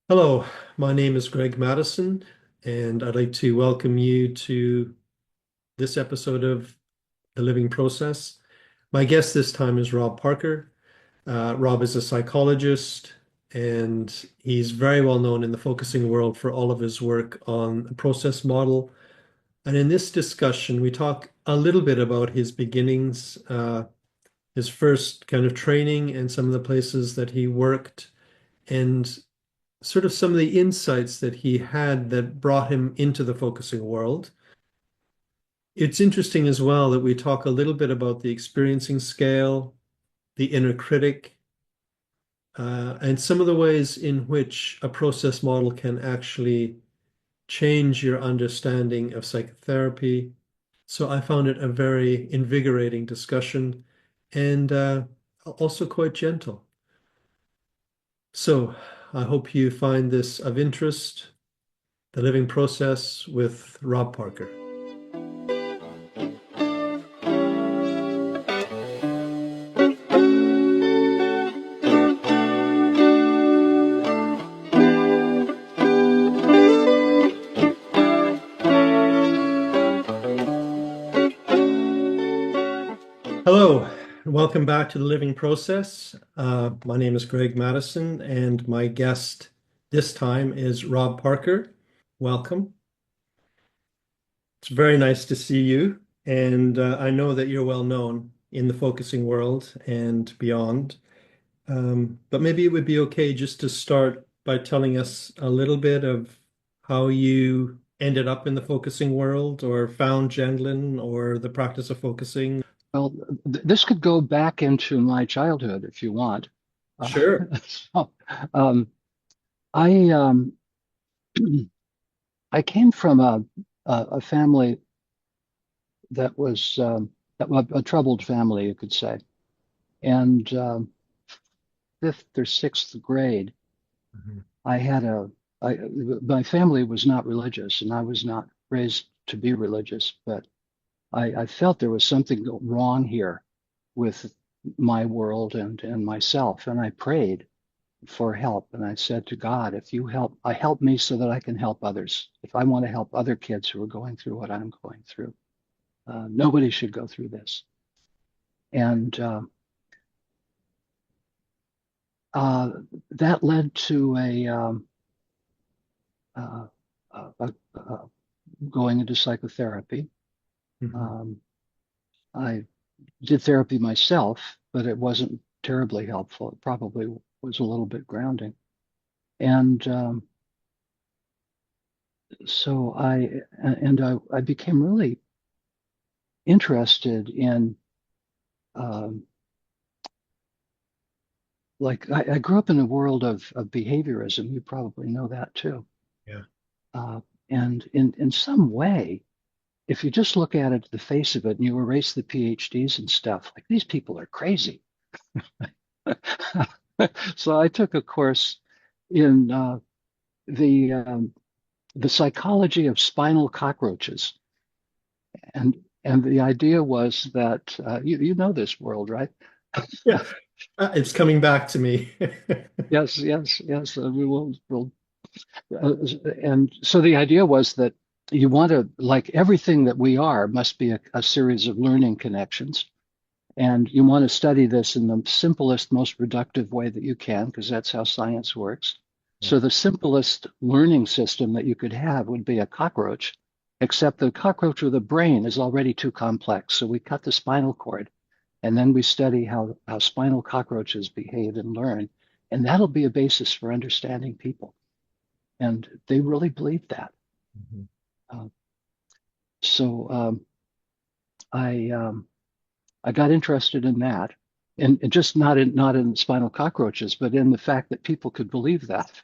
Hello, my name is Greg Madison, and I'd like to welcome you to this episode of The Living Process. My guest this time is Rob Parker. Rob is a psychologist, and he's very well known in the focusing world for all of his work on the process model. And in this discussion, we talk a little bit about his beginnings, his first kind of training, and some of the places that he worked, and sort of some of the insights that he had that brought him into the focusing world. It's interesting as well that we talk a little bit about the experiencing scale, the inner critic, and some of the ways in which a process model can actually change your understanding of psychotherapy. So I found it a very invigorating discussion and also quite gentle. So I hope you find this of interest. The Living Process with Rob Parker. Hello, and welcome back to The Living Process. My name is Greg Madison, and my guest this time is Rob Parker. Welcome. It's very nice to see you, and I know that you're well known in the focusing world and beyond. But maybe it would be okay just to start by telling us a little bit of how you ended up in the focusing world or found Gendlin or the practice of focusing. Well, this could go back into my childhood if you want. Uh, Sure. so, um, I I came from a family that was a troubled family, you could say, and fifth or sixth grade, Mhm. I had a I, my family was not religious, and I was not raised to be religious, but I felt there was something wrong here with my world and myself, and I prayed for help. And I said to God, if you help me so that I can help others. If I want to help other kids who are going through what I'm going through, nobody should go through this. And uh, that led to uh, going into psychotherapy. Mhm. Um, I did therapy myself, but it wasn't terribly helpful. It probably was a little bit grounding. And so I became really interested in um, I grew up in a world of behaviorism. You probably know that too. Yeah. Uh, and in some way, if you just look at it, the face of it, and you erase the PhDs and stuff, like these people are crazy. So I took a course in the the psychology of spinal cockroaches, and the idea was that you know this world, right? Yeah. It's coming back to me. Yes, yes, yes. We'll and so the idea was that you want to, like everything that we are, must be a series of learning connections. And you want to study this in the simplest, most reductive way that you can, because that's how science works. Yeah. So the simplest learning system that you could have would be a cockroach, except the cockroach with a brain is already too complex. So we cut the spinal cord, and then we study how spinal cockroaches behave and learn. And that'll be a basis for understanding people. And they really believe that. Mhm. Uh, so I I got interested in that, and just not in spinal cockroaches, but in the fact that people could believe that.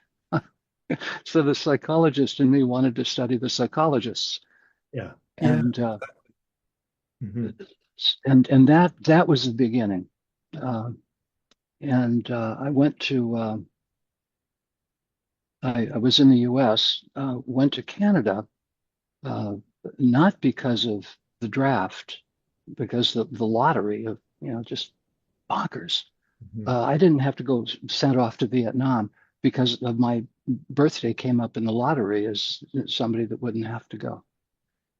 So the psychologist in me wanted to study the psychologists, Yeah. Yeah. and Mhm. and that was the beginning. Uh, and I went to I was in the U.S., went to Canada, uh, not because of the draft, because the lottery of just bonkers. Mhm. I didn't have to go sent off to Vietnam. because of my birthday came up in the lottery as somebody that wouldn't have to go.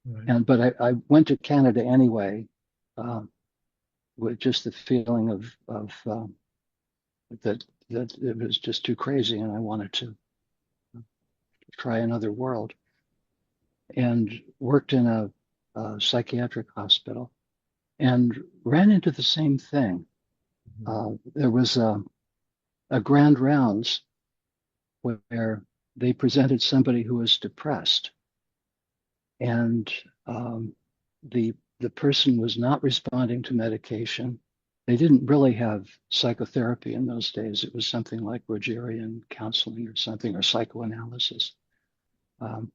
Right. And but I went to Canada anyway, uh, with just the feeling of that it was just too crazy, and I wanted to try another world. And worked in a psychiatric hospital and ran into the same thing. There was a grand rounds where they presented somebody who was depressed, and the person was not responding to medication. They didn't really have psychotherapy in those days. It was something like Rogerian counseling or something, or psychoanalysis. Um,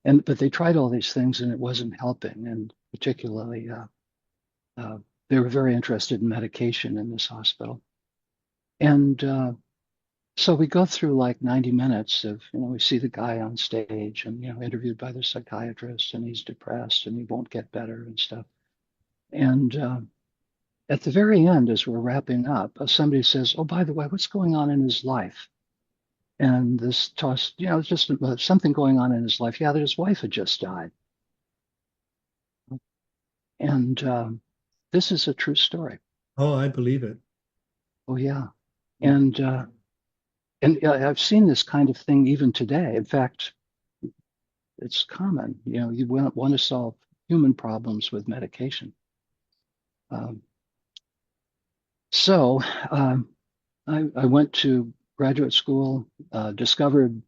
but they tried all these things and it wasn't helping. And particularly, uh, they were very interested in medication in this hospital. And so we go through like 90 minutes of, we see the guy on stage and, interviewed by the psychiatrist, and he's depressed and he won't get better and stuff. And at the very end, as we're wrapping up, somebody says, "Oh, by the way, what's going on in his life?" And this toss, it's just something going on in his life. Yeah, that his wife had just died. And this is a true story. Oh, I believe it. Oh, yeah. And I've seen this kind of thing even today. In fact, it's common. You want to solve human problems with medication. Um, so I went to graduate school, discovered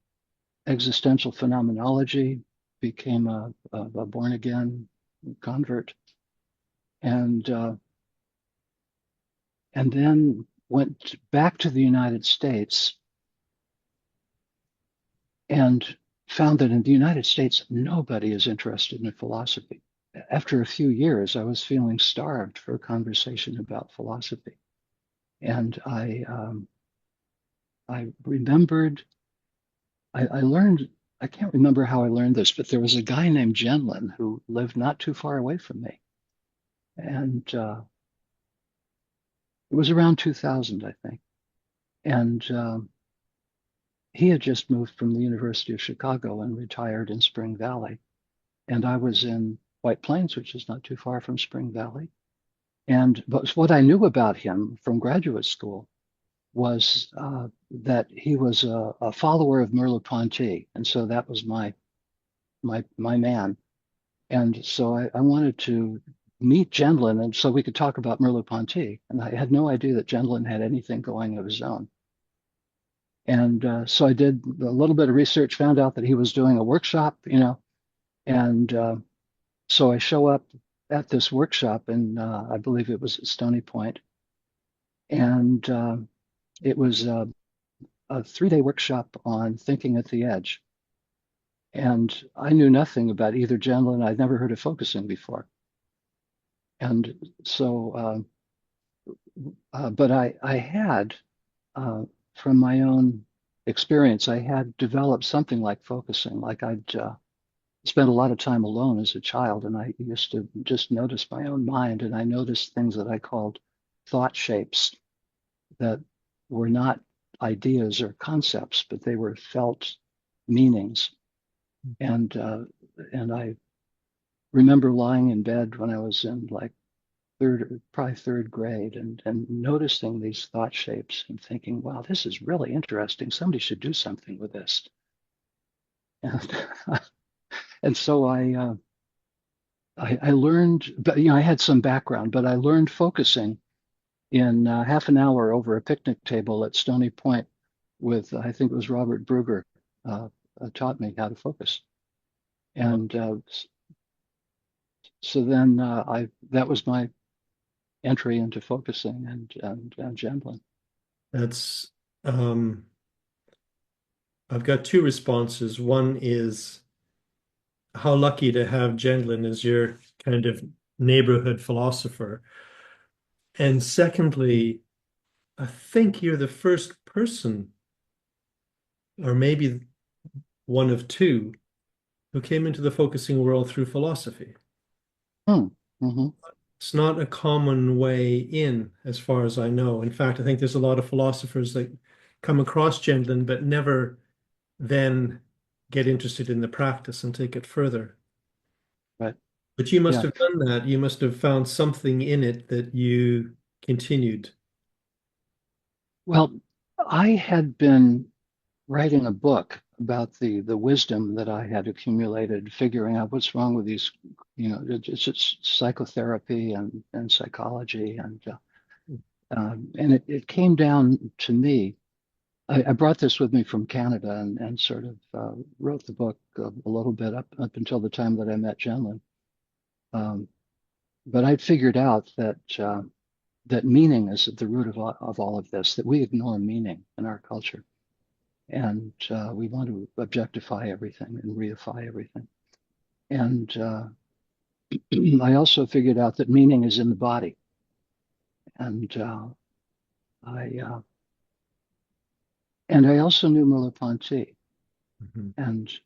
existential phenomenology, became a born again convert, and then went back to the United States and found that in the United States, nobody is interested in philosophy. After a few years, I was feeling starved for a conversation about philosophy. And I remembered, I learned, I can't remember how I learned this, but there was a guy named Gendlin who lived not too far away from me. And it was around 2000, I think. And he had just moved from the University of Chicago and retired in Spring Valley. And I was in White Plains, which is not too far from Spring Valley. But what I knew about him from graduate school was that he was a follower of Merleau-Ponty. And so that was my man. And so I wanted to meet Gendlin, and so we could talk about Merleau-Ponty. And I had no idea that Gendlin had anything going of his own. And so I did a little bit of research, found out that he was doing a workshop, and so I show up at this workshop, and I believe it was at Stony Point, and it was a 3-day workshop on thinking at the edge. And I knew nothing about either Gendlin. I'd never heard of focusing before. And so, but I had, from my own experience, I had developed something like focusing. Like I'd spent a lot of time alone as a child, and I used to just notice my own mind, and I noticed things that I called thought shapes that were not ideas or concepts, but they were felt meanings. And I remember lying in bed when I was in like probably third grade, and noticing these thought shapes and thinking, wow, this is really interesting. Somebody should do something with this. And, and so I learned, but I had some background, but I learned focusing in half an hour over a picnic table at Stony Point with, I think it was Robert Bruger, taught me how to focus. And so then that was my entry into focusing and Gendlin. That's I've got two responses. One is how lucky to have Gendlin as your kind of neighborhood philosopher. And secondly, I think you're the first person, or maybe one of two, who came into the focusing world through philosophy. Hmm. Mm-hmm. It's not a common way in, as far as I know. In fact, I think there's a lot of philosophers that come across Gendlin, but never then get interested in the practice and take it further. But But you must yeah, have done that. You must have found something in it that you continued. well, I had been writing a book about the wisdom that I had accumulated, figuring out what's wrong with these, it's psychotherapy and psychology, and it came down to me. I brought this with me from Canada and sort of wrote the book a little bit up until the time that I met Jen. Um, but I'd figured out that meaning is at the root of all of this, that we ignore meaning in our culture. And we want to objectify everything and reify everything. And I also figured out that meaning is in the body. And I and I also knew Merleau-Ponty. Mhm. And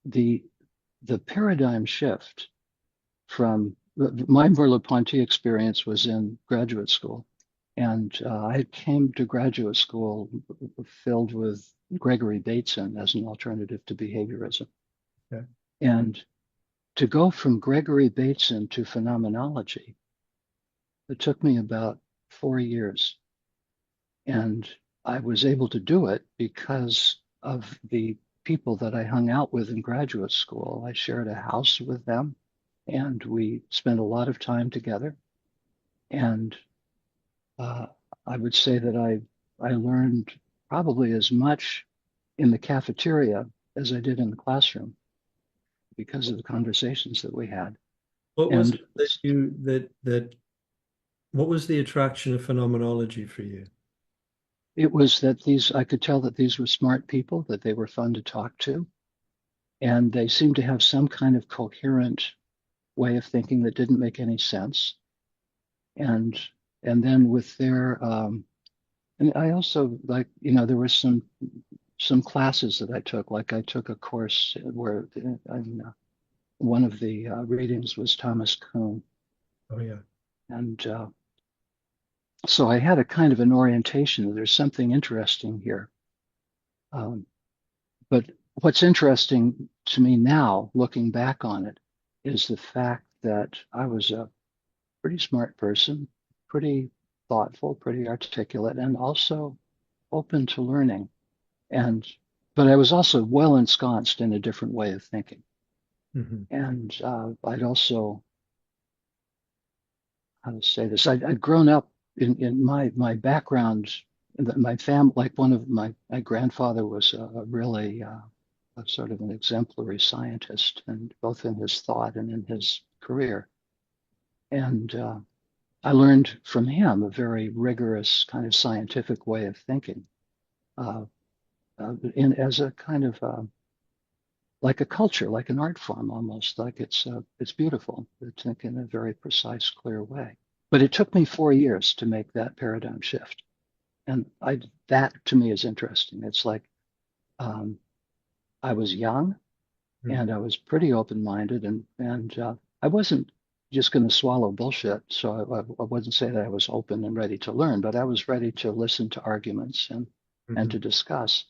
the the paradigm shift from my Merleau-Ponty experience was in graduate school. And I came to graduate school filled with Gregory Bateson as an alternative to behaviorism. Okay. And to go from Gregory Bateson to phenomenology, it took me about 4 years. And I was able to do it because of the people that I hung out with in graduate school. I shared a house with them and we spent a lot of time together. And uh, I would say that I learned probably as much in the cafeteria as I did in the classroom because of the conversations that we had. What was And it that you that what was the attraction of phenomenology for you? it was that I could tell that these were smart people, that they were fun to talk to, and they seemed to have some kind of coherent way of thinking that didn't make any sense. And and then with their and I also like, there were some classes that I took. Like I took a course where one of the readings was Thomas Kuhn, Oh yeah. and so I had a kind of an orientation that there's something interesting here. Um, but what's interesting to me now, looking back on it, is the fact that I was a pretty smart person, pretty thoughtful, pretty articulate, and also open to learning. And but I was also well ensconced in a different way of thinking. Hmm. And I'd also, how to say this, I'd grown up in my background, my family, like one of my grandfather was a really a sort of an exemplary scientist, and both in his thought and in his career. And I learned from him a very rigorous kind of scientific way of thinking, uh, in as a kind of like a culture, like an art form almost, like it's beautiful. It's in a very precise, clear way. But it took me 4 years to make that paradigm shift, and I that to me is interesting. It's like um, I was young and I was pretty open-minded, and I wasn't just going to swallow bullshit. So I wouldn't say that I was open and ready to learn, but I was ready to listen to arguments and Hmm. to discuss.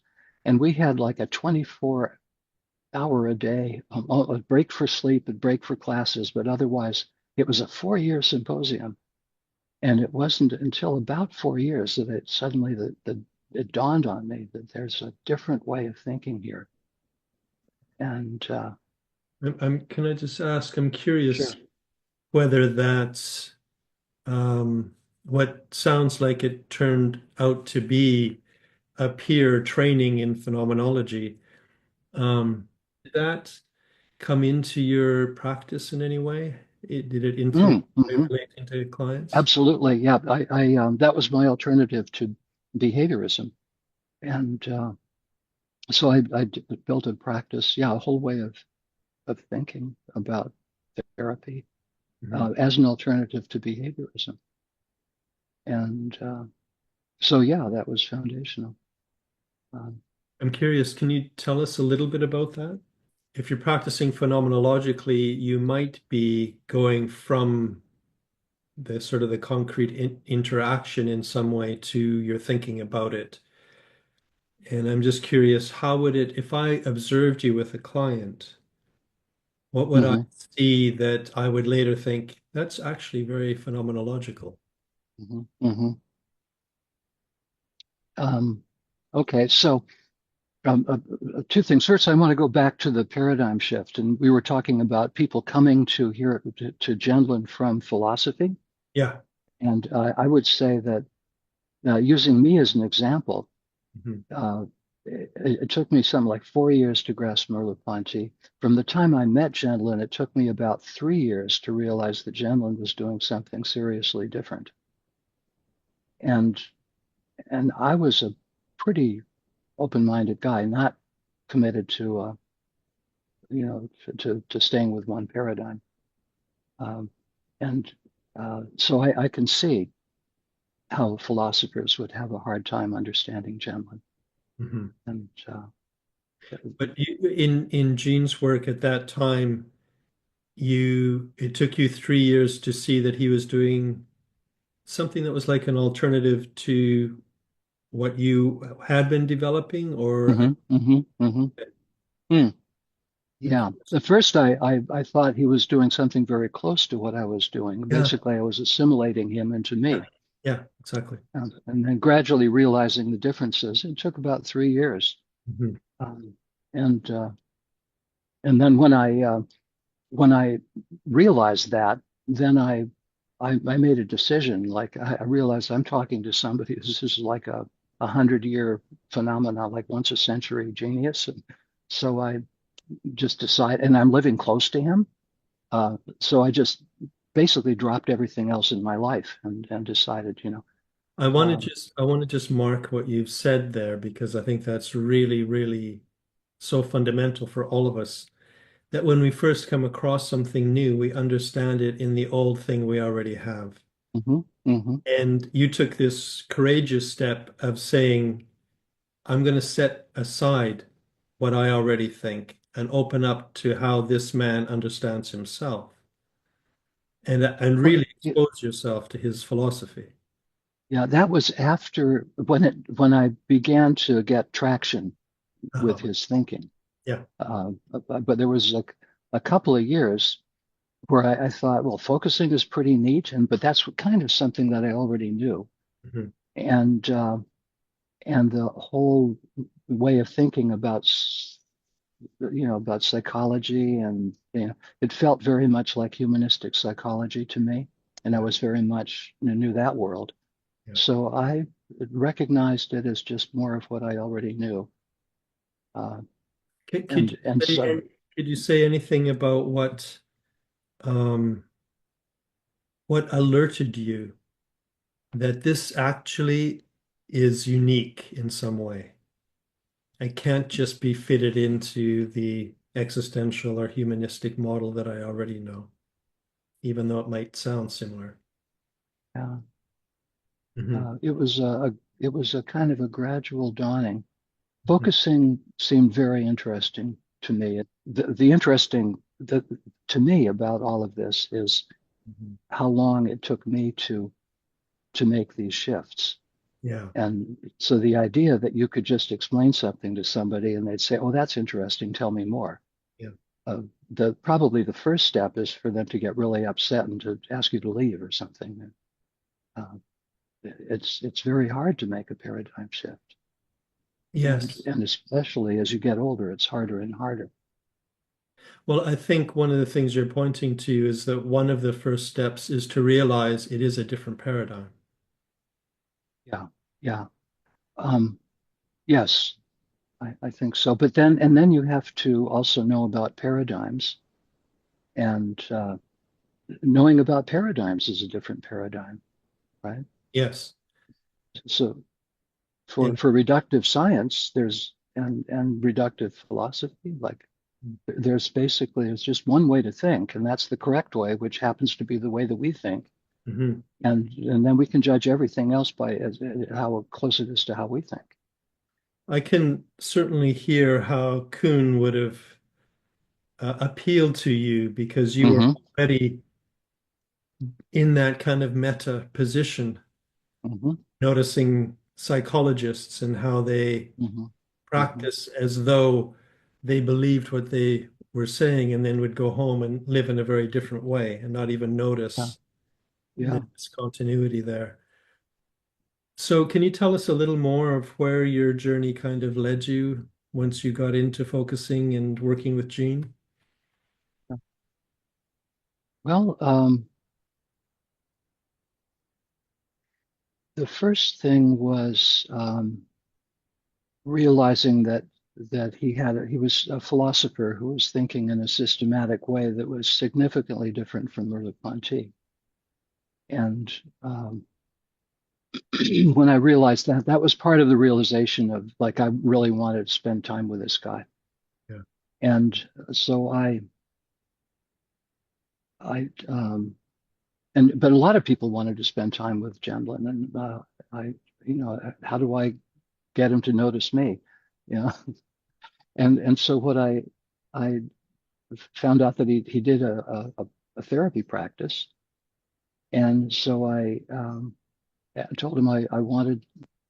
And we had like a 24-hour a day, a break for sleep, a break for classes, but otherwise it was a 4 year symposium. And it wasn't until about 4 years that it suddenly it dawned on me that there's a different way of thinking here. And Can I just ask, I'm sure. curious whether that's what sounds like it turned out to be a peer training in phenomenology. Did that come into your practice in any way? Did it influence the way Mm-hmm. relating to clients? Absolutely. Yeah. That was my alternative to behaviorism. And so built a practice, yeah, a whole way of thinking about therapy Mhm. as an alternative to behaviorism. And so, yeah, that was foundational. Um, I'm curious, can you tell us a little bit about that? If you're practicing phenomenologically, you might be going from the sort of the concrete interaction in some way to your thinking about it. And I'm just curious, how would it, if I observed you with a client, what would I hmm see that I would later think that's actually very phenomenological? hmm Um, okay, so two things. First, I want to go back to the paradigm shift, and we were talking about people coming to here to Gendlin from philosophy, Yeah. and I would say that using me as an example, Mhm. uh, it took me something like 4 years to grasp Marleau-Ponty. From the time I met Gendlin, it took me about 3 years to realize that Gendlin was doing something seriously different, and I was a pretty open-minded guy, not committed to to staying with one paradigm. Um, and so I can see how philosophers would have a hard time understanding Gendlin. Mhm. And But in Gene's work at that time, it took you 3 years to see that he was doing something that was like an alternative to what you had been developing, or hmm hmm hmm mm, I'm yeah. curious. At first, I thought he was doing something very close to what I was doing. Yeah, Basically, I was assimilating him into yeah, me, yeah, exactly. and then gradually realizing the differences. It took about 3 years, Mhm. um, and then when I realized that, then I made a decision. Like I realized I'm talking to somebody. This is like a 100-year phenomena, like once a century genius. And so I just decided, and I'm living close to him. So I just basically dropped everything else in my life and decided, um, I want to just mark what you've said there because I think that's really, really so fundamental for all of us that when we first come across something new, we understand it in the old thing we already have. mhm, mhm. And you took this courageous step of saying, I'm going to set aside what I already think and open up to how this man understands himself and Well, really expose yourself to his philosophy. yeah, that was after when I began to get traction with Uh-huh. his thinking. Yeah. But there was like a couple of years where I thought, well, focusing is pretty neat, but that's kind of something that I already knew, Mhm. and the whole way of thinking about about psychology, and it felt very much like humanistic psychology to me, and I Yeah. was very much knew that world. Yeah. So I recognized it as just more of what I already knew, uh, Could you and say so. could you say anything about um, what alerted you that this actually is unique in some way? I can't just be fitted into the existential or humanistic model that I already know, even though it might sound similar. Uh, Hmm. it was a kind of a gradual dawning. Hmm. Focusing seemed very interesting to me. The interesting to me about all of this is Hmm. how long it took me to make these shifts. Yeah. And so the idea that you could just explain something to somebody and they'd say, "Oh, that's interesting. Tell me more." Yeah. The probably the first step is for them to get really upset and to ask you to leave or something. Uh, it's very hard to make a paradigm shift, Yes. and especially as you get older, it's harder and harder. Well, I think one of the things you're pointing to is that one of the first steps is to realize it is a different paradigm. Yeah, yeah. Um, yes, I think so. But then you have to also know about paradigms, and knowing about paradigms is a different paradigm, right? Yes. So Yeah. for reductive science, there's and reductive philosophy, like there's just one way to think, and that's the correct way, which happens to be the way that we think. Hmm. And then we can judge everything else by how close it is to how we think. I can certainly hear how Kuhn would have appealed to you because you were Hmm already in that kind of meta position, Hmm. noticing psychologists and how they Hmm. Hmm. practice as though they believed what they were saying and then would go home and live in a very different way and not even Yeah. notice the Yeah. discontinuity there. So, can you tell us a little more of where your journey kind of led you once you got into focusing and working with Gene? Well, the first thing was realizing that he was a philosopher who was thinking in a systematic way that was significantly different from Merleau-Ponty. And when I realized that, that was part of the realization of like I really wanted to spend time with this guy. Yeah. And so I but a lot of people wanted to spend time with Gendlin, and I, how do I get him to notice me? Yeah. And so what I found out that he did a therapy practice, and so I told him I wanted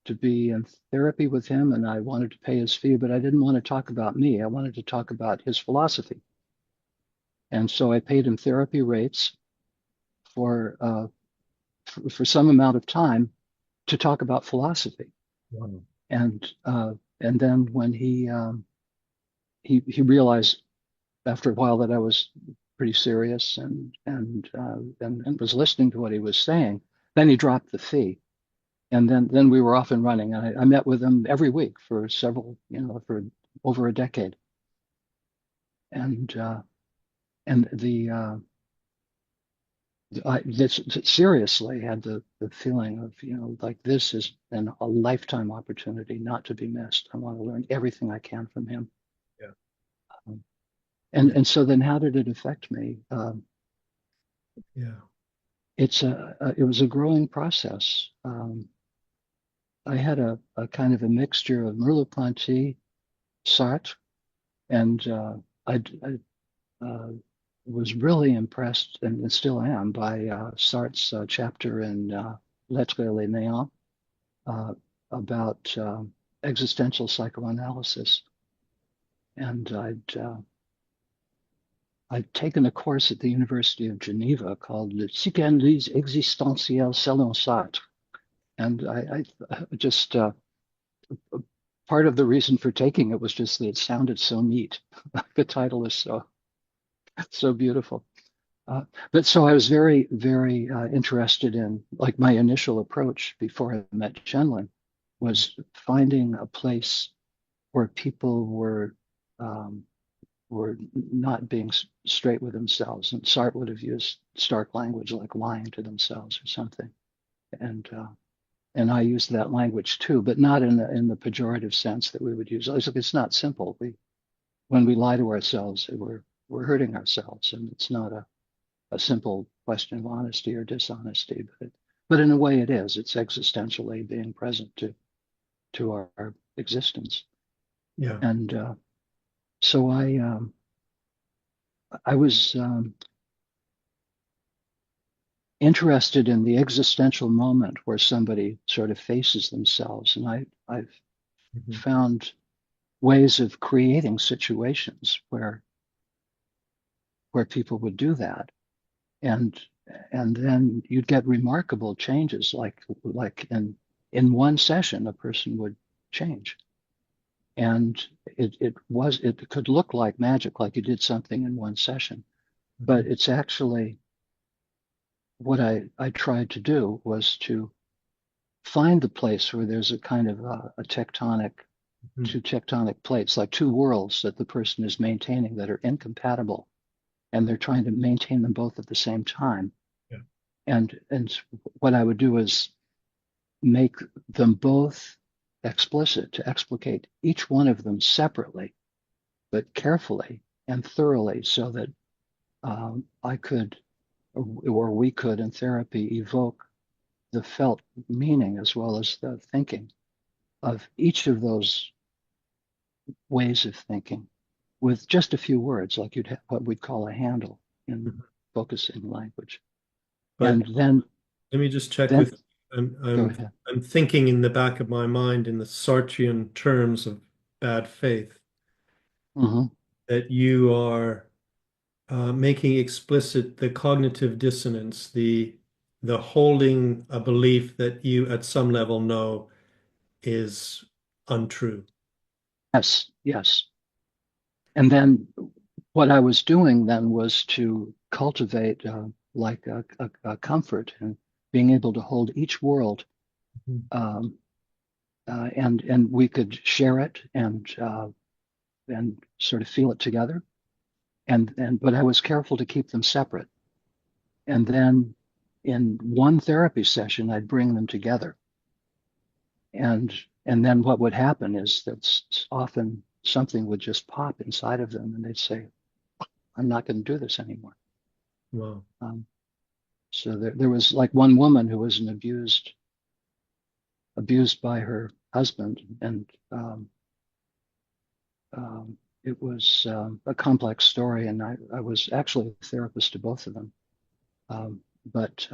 to be in therapy with him, and I wanted to pay his fee, but I didn't want to talk about me. I wanted to talk about his philosophy, and so I paid him therapy rates for for some amount of time to talk about philosophy. Wow. And then when he realized after a while that I was pretty serious and was listening to what he was saying, then he dropped the fee. And then we were off and running. And I met with him every week for several, for over a decade. And I this seriously had the feeling of, like this is a lifetime opportunity not to be missed. I want to learn everything I can from him. Yeah. Um, Yeah. and so then how did it affect me? Yeah. It was a growing process. I had a kind of a mixture of Merleau-Ponty, Sartre, and I was really impressed and still am by Sartre's chapter in L'Être et le Néant uh, about existential psychoanalysis. And I'd taken a course at the University of Geneva called Le Psychanalyse existentielle selon Sartre. And I just, part of the reason for taking it was just that it sounded so neat. The title is so beautiful. Uh, but so I was very, very interested in, like my initial approach before I met Gendlin was finding a place where people um, were not being straight with themselves. And Sartre would have used stark language like lying to themselves or something. And uh, and I used that language too, but not in the pejorative sense that we would use. It's not simple. When we lie to ourselves, we're hurting ourselves, and it's not a simple question of honesty or dishonesty, but in a way it is. It's existentially being present to our existence. Yeah. And so I was interested in the existential moment where somebody sort of faces themselves, and I've Mhm. found ways of creating situations where people would do that, and and then you'd get remarkable changes, like in one session a person would change, and it could look like magic, like you did something in one session, but Mhm. it's actually what I tried to do was to find the place where there's a kind of a tectonic Mhm. two tectonic plates, like two worlds that the person is maintaining that are incompatible, and they're trying to maintain them both at the same time. Yeah. And what I would do is make them both explicit to explicate each one of them separately, but carefully and thoroughly, so that I could, or we could in therapy, evoke the felt meaning as well as the thinking of each of those ways of thinking with just a few words, like you'd have what we'd call a handle in Mhm. focusing language. But And then let me just check then with I'm go I'm ahead. I'm thinking in the back of my mind in the Sartrean terms of bad faith Hmm. that you are making explicit the cognitive dissonance, the holding a belief that you at some level know is untrue. Yes, yes. And then what I was doing then was to cultivate like a comfort and being able to hold each world, Mhm. um, and we could share it and sort of feel it together. And but I was careful to keep them separate. And then in one therapy session, I'd bring them together. And and then what would happen is that often something would just pop inside of them, and they'd say, "I'm not going to do this anymore." Wow. Um, so there was like one woman who was an abused by her husband, and it was a complex story. And I was actually a therapist to both of them. But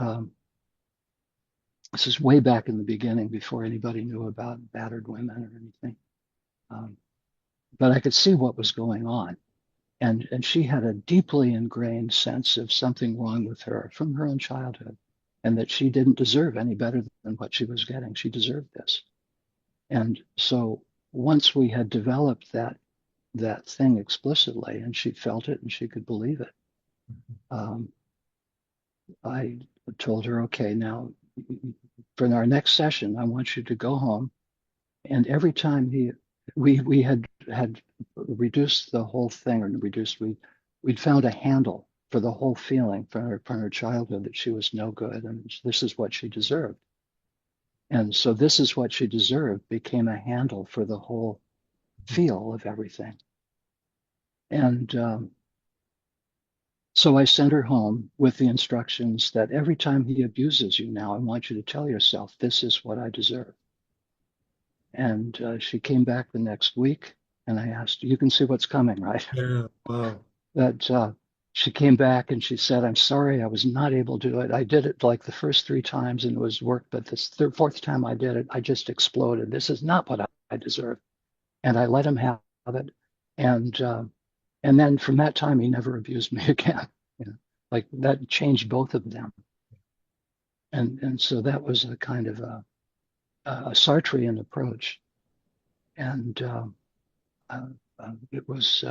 this is way back in the beginning before anybody knew about battered women or anything. Um, but I could see what was going on. And she had a deeply ingrained sense of something wrong with her from her own childhood, and that she didn't deserve any better than what she was getting. She deserved this. And so once we had developed that thing explicitly, and she felt it and she could believe it, um, I told her, okay, now for our next session, I want you to go home. And every time we had reduced the whole thing, or reduced, we'd found a handle for the whole feeling from her childhood that she was no good and this is what she deserved. And so this is what she deserved became a handle for the whole feel of everything. And so I sent her home with the instructions that every time he abuses you now, I want you to tell yourself, this is what I deserve. And she came back the next week, and I asked, "You can see what's coming, right?" Yeah. Wow. That she came back and she said, "I'm sorry, I was not able to do it. I did it like the first three times and it was work, but this fourth time I did it, I just exploded. This is not what I deserve." And I let him have it. And and then from that time, he never abused me again. You know, like that changed both of them. And so that was a kind of a Sartrean approach. And uh, it was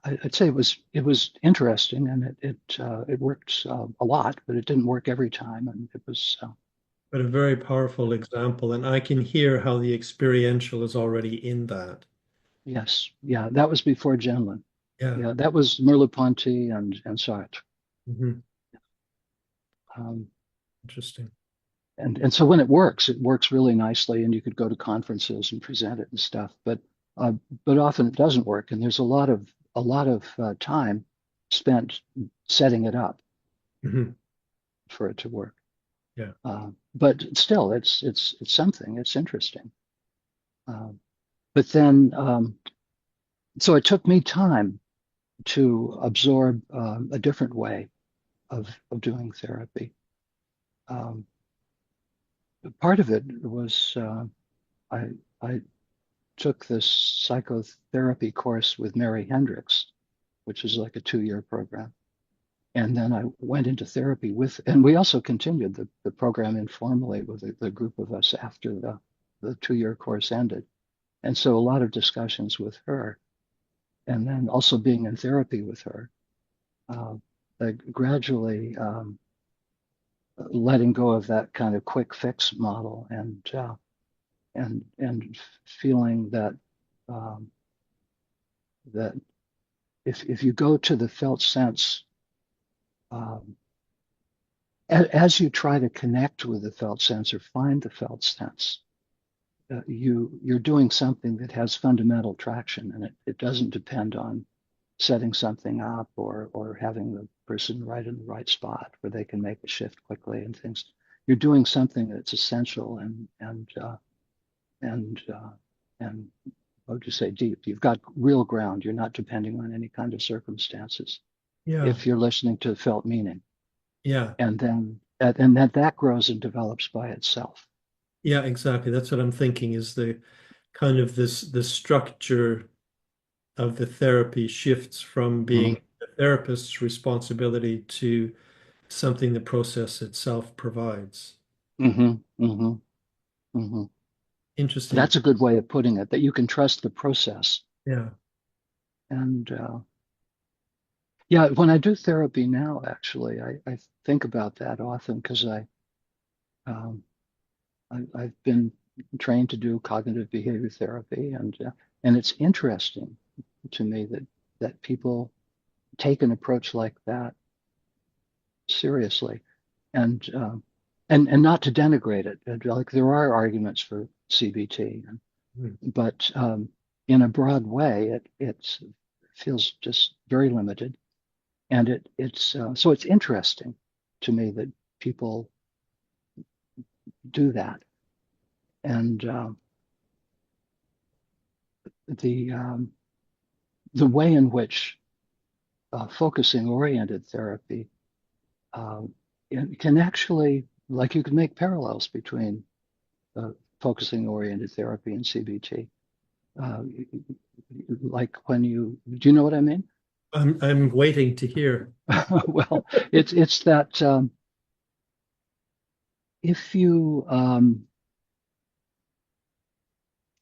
I'd say it was interesting, and it worked a lot, but it didn't work every time, and it was But a very powerful example, and I can hear how the experiential is already in that. yes, yeah, that was before Gendlin. Yeah. Yeah, that was Merleau-Ponty and Sartre. Hmm. Um, Interesting. and so when it works really nicely, and you could go to conferences and present it and stuff. Uh, but often it doesn't work, and there's a lot of time spent setting it up Hmm. for it to work. Yeah. But still, it's something. It's interesting. Uh, but then, so it took me time to absorb a different way of doing therapy. Um, Part of it was I I took this psychotherapy course with Mary Hendricks, which is like a 2-year program. And then I went into therapy and we also continued the program informally with the group of us after the 2-year course ended. And so a lot of discussions with her, and then also being in therapy with her, uh, gradually letting go of that kind of quick fix model and feeling um, that if you go to the felt sense um, as you try to connect with the felt sense or find the felt sense, you're doing something that has fundamental traction, and it doesn't depend on setting something up or having the person right in the right spot where they can make a shift quickly and things. You're doing something that's essential and and what would you say, deep. You've got real ground. You're not depending on any kind of circumstances Yeah. if you're listening to felt meaning. Yeah. And that grows and develops by itself. Yeah, exactly. That's what I'm thinking is the kind of the structure of the therapy shifts from Hmm. being the therapist's responsibility to something the process itself provides. Hmm. Hmm. Hmm. Interesting. That's a good way of putting it, that you can trust the process. Yeah. And yeah, when I do therapy now, actually, I think about that often because um, I've been trained to do cognitive behavior therapy, and it's interesting to me that people take an approach like that seriously, and and not to denigrate it. Like there are arguments for CBT, Hmm. but in a broad way, it feels just very limited, and it's so it's interesting to me that people do that, and the the way in which focusing oriented therapy uh, can actually, like you can make parallels between focusing oriented therapy and CBT. Uh, like when do you know what I mean? I'm waiting to hear. Well, it's that if you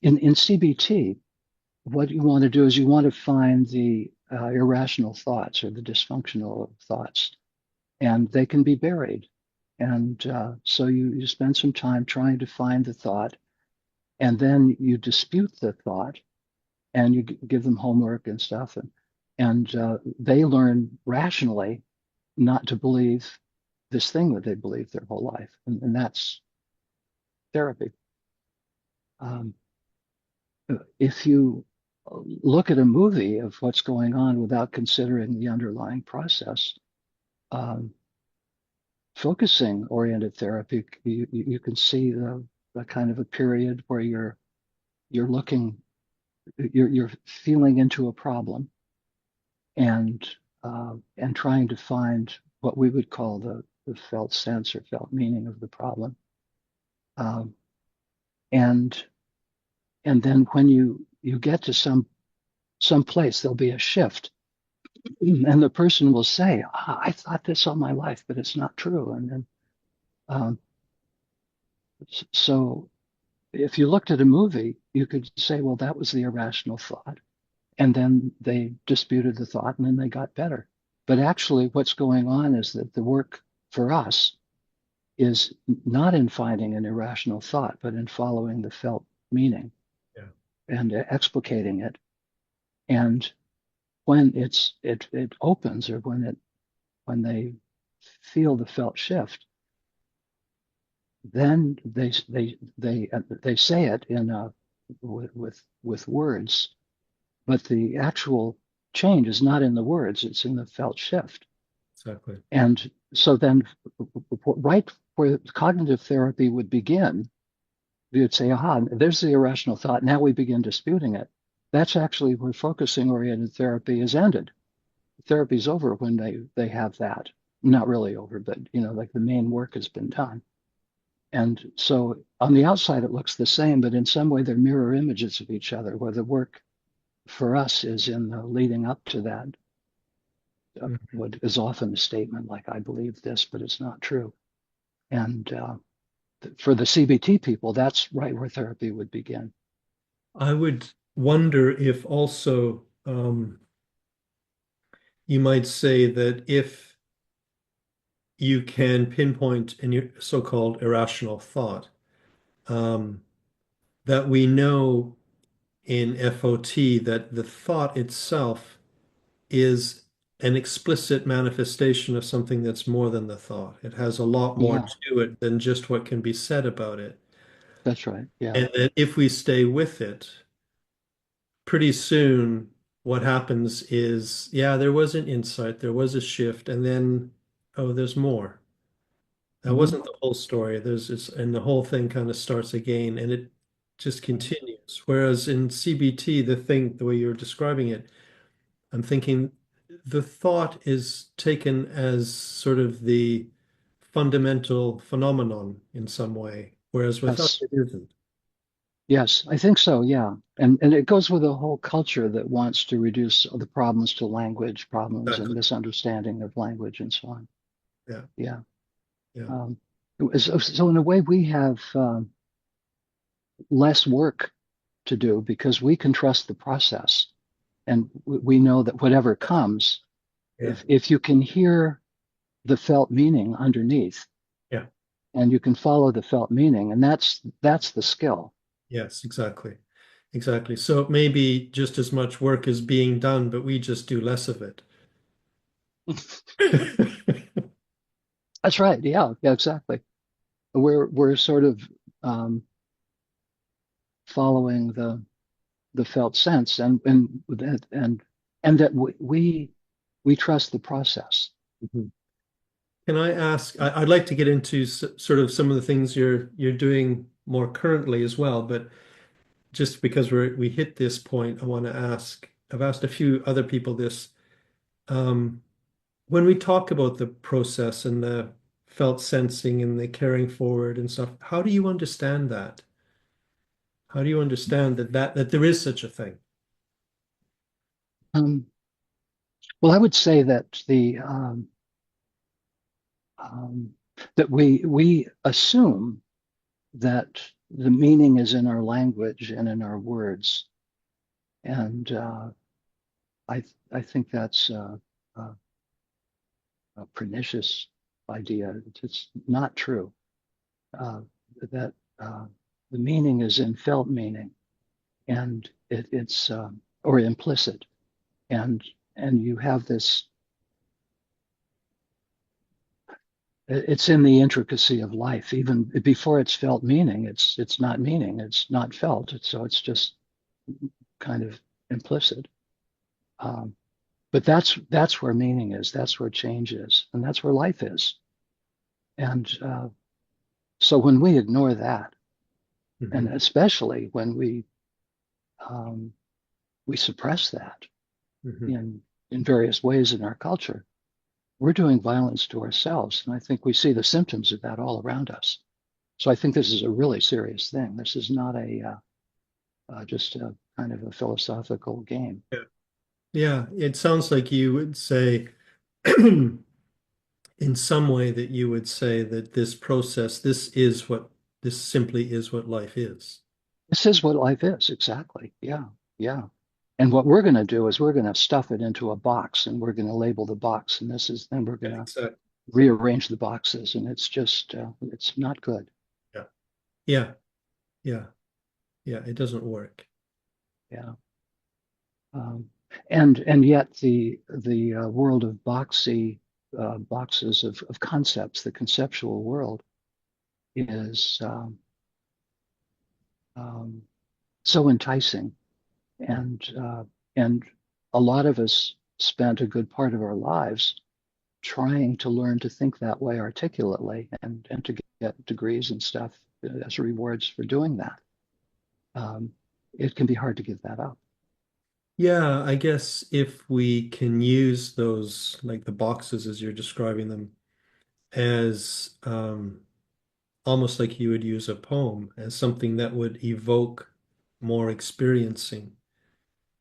in CBT, what you want to do is you want to find the irrational thoughts or the dysfunctional thoughts, and they can be buried. And so you spend some time trying to find the thought, and then you dispute the thought, and you give them homework and stuff, and they learn rationally not to believe this thing that they believe their whole life, and that's therapy. Um, if you look at a movie of what's going on without considering the underlying process, um, focusing oriented therapy, you can see the kind of a period where you're looking, you're feeling into a problem and trying to find what we would call the felt sense or felt meaning of the problem. Um, and and then when you get to some place, there'll be a shift, and the person will say, I thought this all my life, but it's not true. And then um, so if you looked at a movie, you could say, well, that was the irrational thought. And then they disputed the thought and then they got better. But actually, what's going on is that the work for us is not in finding an irrational thought, but in following the felt meaning Yeah. and explicating it. And when it opens, or when they feel the felt shift, then they say it in with words, but the actual change is not in the words; it's in the felt shift. Exactly. And so then, right where cognitive therapy would begin, you'd say, aha, there's the irrational thought. Now we begin disputing it. That's actually where focusing oriented therapy is ended. Therapy's over when they have that. Not really over, but like the main work has been done. And so on the outside, it looks the same, but in some way, they're mirror images of each other, where the work for us is in the leading up to that, Mhm. what is often a statement like, I believe this, but it's not true. And for the CBT people, that's right where therapy would begin. I would wonder if also you might say that if you can pinpoint in so-called irrational thought, um, that we know in FOT that the thought itself is an explicit manifestation of something that's more than the thought. It has a lot more Yeah, to it than just what can be said about it. that's right. Yeah. And that if we stay with it, pretty soon what happens is, yeah, there was an insight, there was a shift, and then, oh, there's more. That Hmm. wasn't the whole story. And the whole thing kind of starts again and it just continues. Whereas in CBT, the way you're describing it, I'm thinking the thought is taken as sort of the fundamental phenomenon in some way, whereas with us Yes. it isn't. Yes, I think so, yeah. And it goes with a whole culture that wants to reduce the problems to language problems and Exactly. misunderstanding of language and so on. Yeah. Yeah. Yeah. Um, so in a way, we have less work to do because we can trust the process, and we know that whatever comes, Yeah. if you can hear the felt meaning underneath, Yeah. and you can follow the felt meaning, and that's the skill. Yes, exactly. Exactly. So it may be just as much work is being done, but we just do less of it. That's right. Yeah, yeah, exactly. We're sort of um, following the felt sense, and that we trust the process. Mhm. Can I ask, I'd like to get into sort of some of the things you're doing more currently as well, but just because we hit this point, I want to ask, I've asked a few other people this. Um, when we talk about the process and the felt sensing and the carrying forward and stuff, how do you understand that? How do you understand that there is such a thing? Um, well, I would say that um, that we assume that the meaning is in our language and in our words, and I think that's a pernicious idea. It's not true. Uh, that the meaning is in felt meaning, and it's or implicit, and you have this. It's in the intricacy of life. Even before it's felt meaning, it's not meaning. It's not felt. So it's just kind of implicit. Um, but that's where meaning is. That's where change is, and that's where life is. And so when we ignore that, and Hmm. especially when um, we suppress that Hmm. in various ways in our culture, we're doing violence to ourselves. And I think we see the symptoms of that all around us. So I think this is a really serious thing. This is not just a kind of a philosophical game. Yeah. Yeah, it sounds like you would say, in some way, that you would say that this process, this simply is what life is. This is what life is, exactly. Yeah, yeah. And what we're going to do is we're going to stuff it into a box and we're going to label the box. And then we're Yeah, going to exactly. rearrange the boxes. And it's just, it's not good. Yeah. Yeah. Yeah. Yeah. It doesn't work. Yeah. Um, and yet the world of boxes of concepts, the conceptual world is um, so enticing, and a lot of us spent a good part of our lives trying to learn to think that way articulately and to get degrees and stuff as rewards for doing that. Um, it can be hard to give that up. Yeah, I guess if we can use those, like the boxes as you're describing them, as almost like you would use a poem, as something that would evoke more experiencing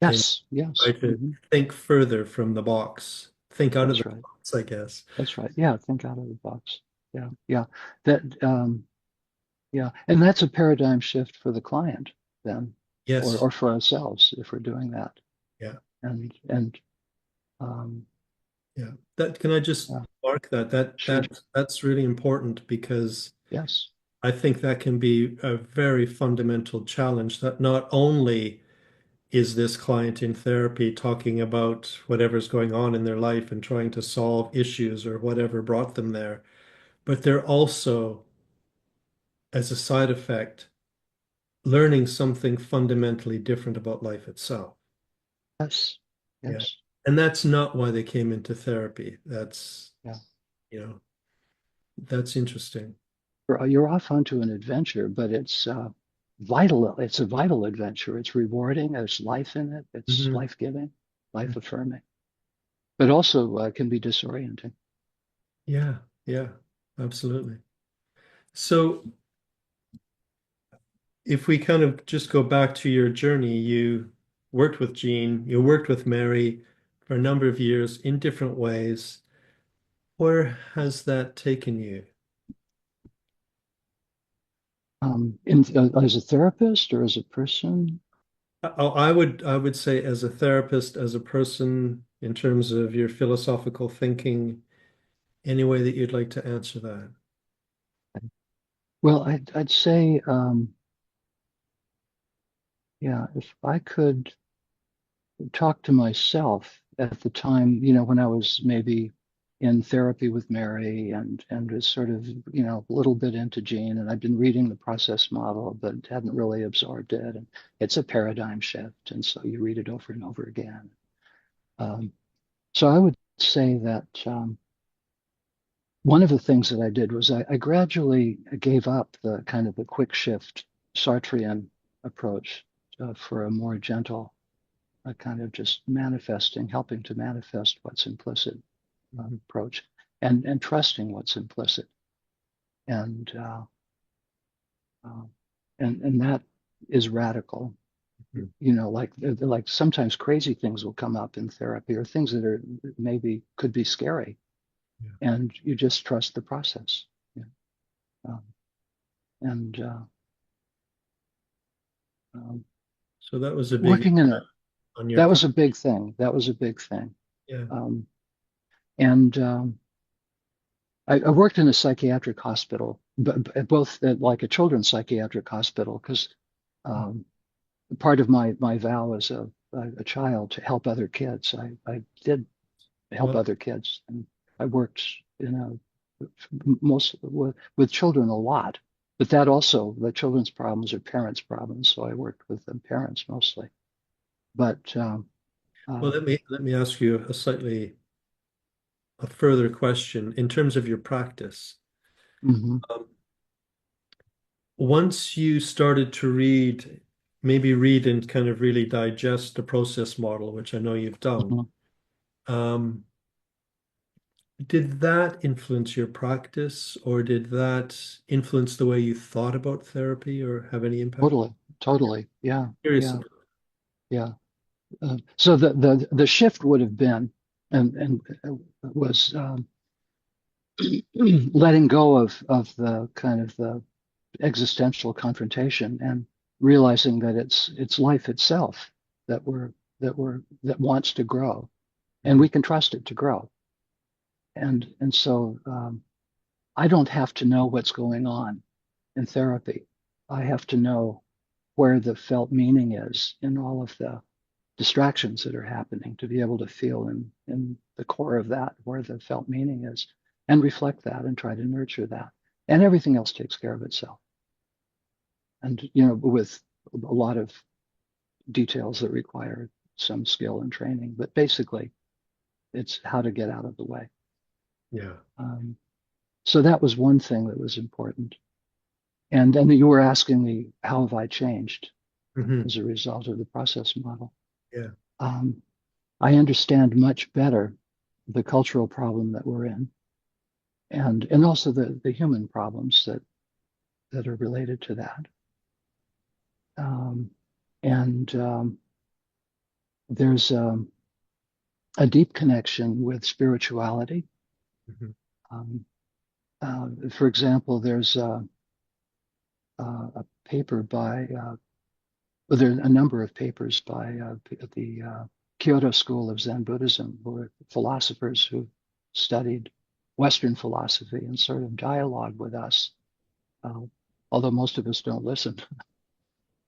and Yes, try yes, to think further from the box, think out of the that's right. box, I guess. That's right. Yeah, think out of the box. Yeah, yeah. That yeah, and that's a paradigm shift for the client then, Yes. or for ourselves if we're doing that. Yeah. And um, Yeah. That can I just yeah, mark that? sure. That's really important because Yes. I think that can be a very fundamental challenge that not only is this client in therapy talking about whatever's going on in their life and trying to solve issues or whatever brought them there, but they're also, as a side effect, learning something fundamentally different about life itself. Yes. Yeah. Yes. And that's not why they came into therapy. Yeah. You know, that's interesting. You're off onto an adventure, but it's vital. It's a vital adventure. It's rewarding. There's life in it. It's Hmm. life-giving, life-affirming. but also can be disorienting. Yeah, yeah, absolutely. So if we kind of just go back to your journey, you worked with Jean, you worked with Mary for a number of years in different ways. Where has that taken you? As a therapist or as a person. I would say as a therapist, as a person, in terms of your philosophical thinking, any way that you'd like to answer that. Well, I'd say, yeah, if I could talk to myself at the time, when I was maybe in therapy with Mary and was sort of, a little bit into Gene, and I'd been reading the process model, but hadn't really absorbed it. And it's a paradigm shift, and so you read it over and over again. Um, so I would say that one of the things that I did was I gradually gave up the kind of the quick shift Sartrean approach for a more gentle kind of just manifesting, helping to manifest what's implicit Mhm. approach, and trusting what's implicit, and uh, uh, and that is radical. Mhm. Like sometimes crazy things will come up in therapy, or things that are maybe could be scary, Yeah. and you just trust the process. Yeah. Um, and um, So that was a big Working in a on your that was part. a big thing. That was a big thing. Yeah. Um, and I worked in a psychiatric hospital, but both like a children's psychiatric hospital, because um, part of my vow as a child to help other kids. I did help Well, other kids, and I worked in a most with children a lot. But that also, the children's problems are parents' problems, so I worked with the parents mostly. But well, uh, let me ask you a further question in terms of your practice. mhm, Um, Once you started to read, maybe read and kind of really digest the process model, which I know you've done, mhm. um, did that influence your practice, or did that influence the way you thought about therapy, or have any impact? Totally, totally, yeah, Curious yeah, about. yeah. So the shift would have been and was letting go of the kind of the existential confrontation and realizing that it's life itself that that wants to grow, and we Mhm. can trust it to grow. And so I don't have to know what's going on in therapy. I have to know where the felt meaning is in all of the distractions that are happening, to be able to feel in the core of that where the felt meaning is, and reflect that and try to nurture that. And everything else takes care of itself. And with a lot of details that require some skill and training, but basically it's how to get out of the way. Yeah. Um, so that was one thing that was important. And then you were asking me, how have I changed Hmm. as a result of the process model? Yeah. Um, I understand much better the cultural problem that we're in, and also the human problems that are related to that. Um, and There's a deep connection with spirituality. Hmm. Um, for example, there's a paper by, well, there are a number of papers by the Kyoto School of Zen Buddhism, who are philosophers who studied Western philosophy and sort of dialogue with us, uh, although most of us don't listen.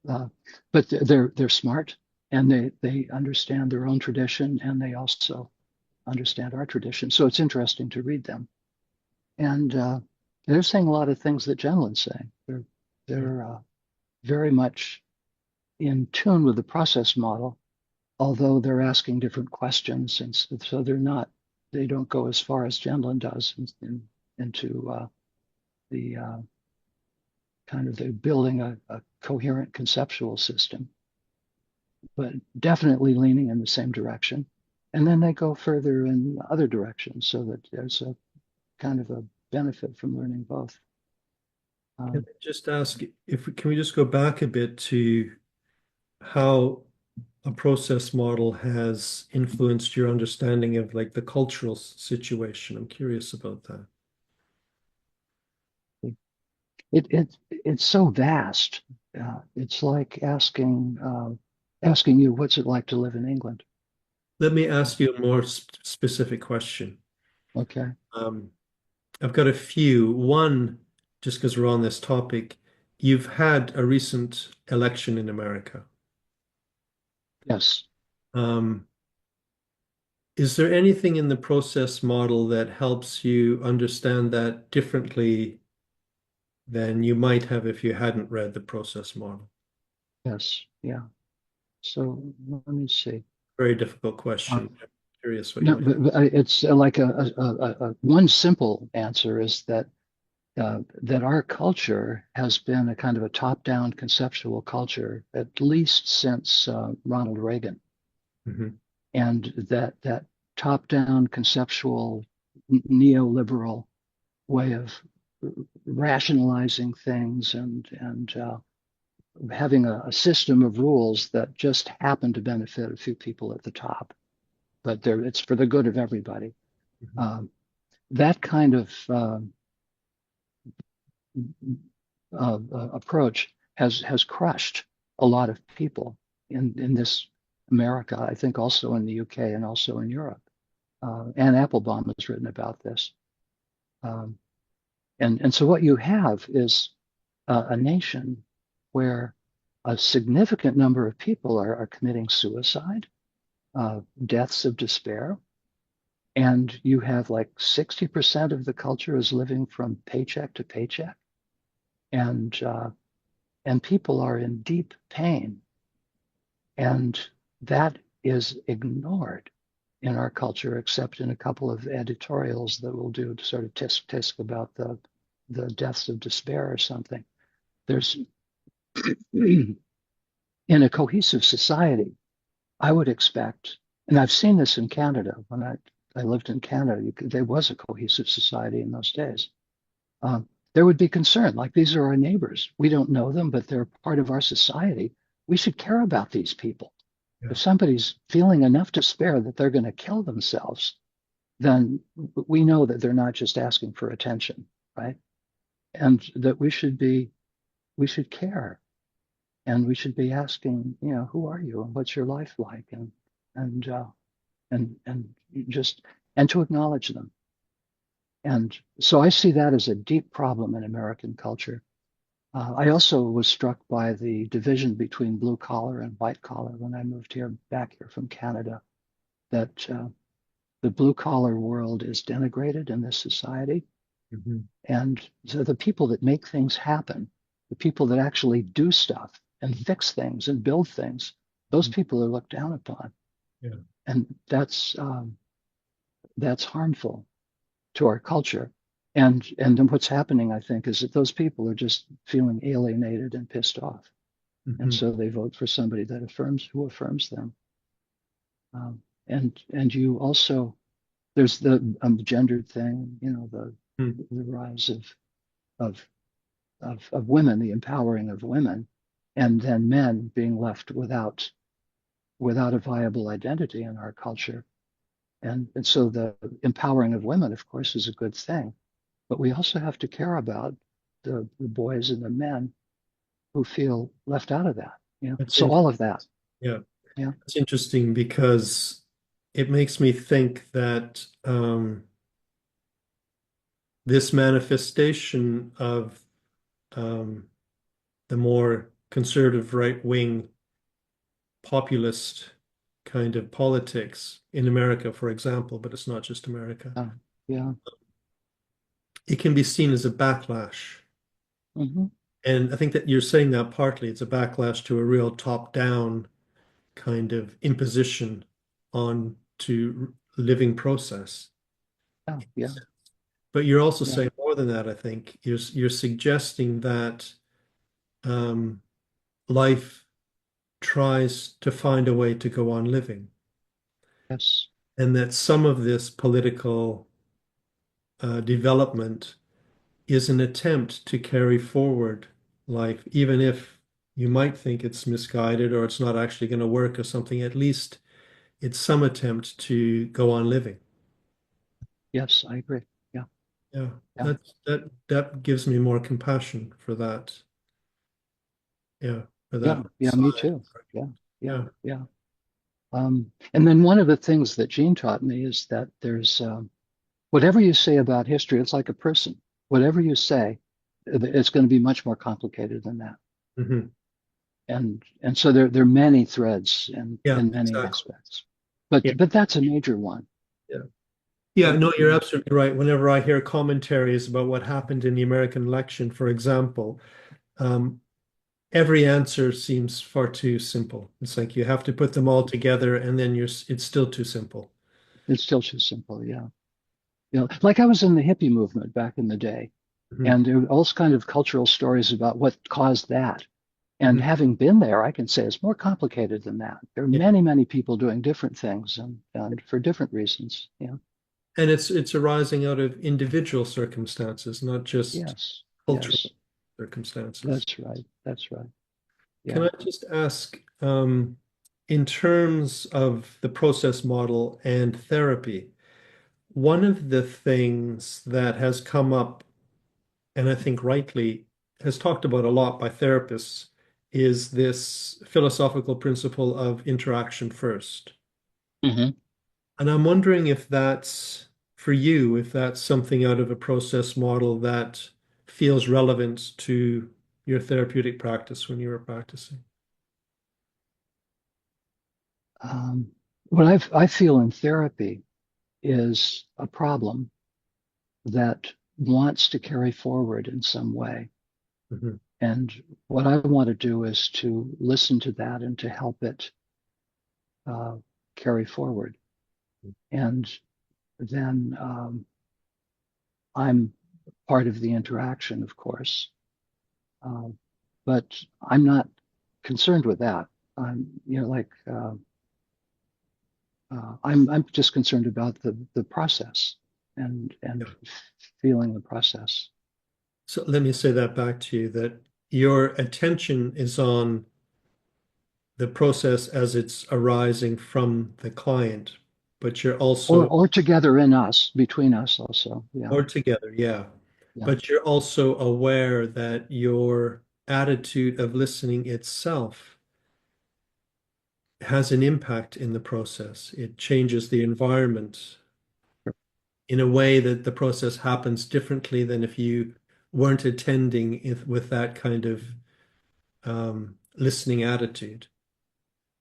Uh, but they're smart, and they understand their own tradition, and they also understand our tradition. So it's interesting to read them. And they're saying a lot of things that Gendlin's saying. They're very much in tune with the process model, although they're asking different questions, and so they don't go as far as Gendlin does into the kind of the building a coherent conceptual system, but definitely leaning in the same direction. and then they go further in other directions so that there's a kind of a benefit from learning both. Can Um, I just ask if can we just go back a bit to how a process model has influenced your understanding of like the cultural situation? I'm curious about that. it's so vast. It's like asking you, what's it like to live in England? Let me ask you a more specific question. Okay. Um, I've got a few. One, just because we're on this topic, you've had a recent election in America. Yes. Um, is there anything in the process model that helps you understand that differently than you might have if you hadn't read the process model? Yes. Yeah. So let me see. Very difficult question. Um, I'm curious what you no, might. but it's like one simple answer is that that our culture has been a kind of a top-down conceptual culture at least since Ronald Reagan, Mhm. and that top-down conceptual neoliberal way of rationalizing things and having a system of rules that just happen to benefit a few people at the top, but it's for the good of everybody. Mhm. Um, that kind of approach has crushed a lot of people in this America. I think also in the UK and also in Europe. And Applebaum has written about this. Um, and so what you have is a nation where a significant number of people are committing suicide, deaths of despair, and you have like 60% of the culture is living from paycheck to paycheck, and and people are in deep pain, and that is ignored in our culture, except in a couple of editorials that we'll do to sort of tisk tisk about the deaths of despair or something. There's in a cohesive society, I would expect, and I've seen this in Canada when I lived in Canada, there was a cohesive society in those days. There would be concern, like these are our neighbors. We don't know them, but they're part of our society. We should care about these people. Yeah. If somebody's feeling enough despair that they're going to kill themselves, then we know that they're not just asking for attention, right? And that we should care, and we should be asking, who are you and what's your life like, and and just and to acknowledge them. And so I see that as a deep problem in American culture. I also was struck by the division between blue collar and white collar when I moved back here from Canada, that the blue collar world is denigrated in this society. Mhm. And so the people that make things happen, the people that actually do stuff and fix things and build things, those Mhm. people are looked down upon. Yeah. And that's harmful to our culture. And then what's happening, I think, is that those people are just feeling alienated and pissed off. And Mhm. so they vote for somebody that affirms them. And you also there's the gendered thing, Mhm. the rise of of women, the empowering of women, and then men being left without a viable identity in our culture. And so the empowering of women, of course, is a good thing. But we also have to care about the boys and the men who feel left out of that. That's So in, all of that. yeah, Yeah. that's interesting because it makes me think that this manifestation of um, the more conservative right wing populist kind of politics in America, for example, but it's not just America. Yeah. Yeah. It can be seen as a backlash. Hmm. And I think that you're saying that partly it's a backlash to a real top-down kind of imposition on to living process. Yeah. Yeah. But you're also Yeah. saying more than that, I think. You're suggesting that um, life tries to find a way to go on living. Yes. and that some of this political development is an attempt to carry forward life, even if you might think it's misguided or it's not actually going to work or something, at least it's some attempt to go on living. Yes, I agree. Yeah, Yeah, yeah, that gives me more compassion for that. Yeah, for yeah, that yeah, me side. too. Yeah, yeah, Yeah. yeah. And then one of the things that Gene taught me is that there's whatever you say about history, it's like a person. Whatever you say, it's going to be much more complicated than that. Hmm. And so there are many threads Yeah, in many exactly. aspects. Yeah, But that's a major one. yeah. Yeah, But no, you you're know, absolutely right. Whenever I hear commentaries about what happened in the American election, for example, um, every answer seems far too simple. It's like you have to put them all together and then it's still too simple. it's still too simple. Yeah. You know, like I was in the hippie movement back in the day, Hmm. and there were all kinds of cultural stories about what caused that. And Hmm. having been there, I can say it's more complicated than that. There are Yeah. many, many people doing different things and for different reasons. Yeah. And it's arising out of individual circumstances, not just Yes. cultural Yes. circumstances. That's right. That's right. Can Yeah. I just ask, in terms of the process model and therapy, one of the things that has come up, and I think rightly, has talked about a lot by therapists, is this philosophical principle of interaction first. Hmm. And I'm wondering if that's for you, if that's something out of a process model that feels relevant to your therapeutic practice when you were practicing. Um, what I feel in therapy is a problem that wants to carry forward in some way. Mhm. And what I want to do is to listen to that and to help it uh, carry forward. And then I'm part of the interaction, of course. Um, but I'm not concerned with that. I'm just concerned about the process and Yeah. feeling the process. So let me say that back to you that your attention is on the process as it's arising from the client, but you're also, Or together in us, between us also. Yeah. or together, yeah, Yeah. but you're also aware that your attitude of listening itself has an impact in the process. It changes the environment in a way that the process happens differently than if you weren't attending with that kind of listening attitude.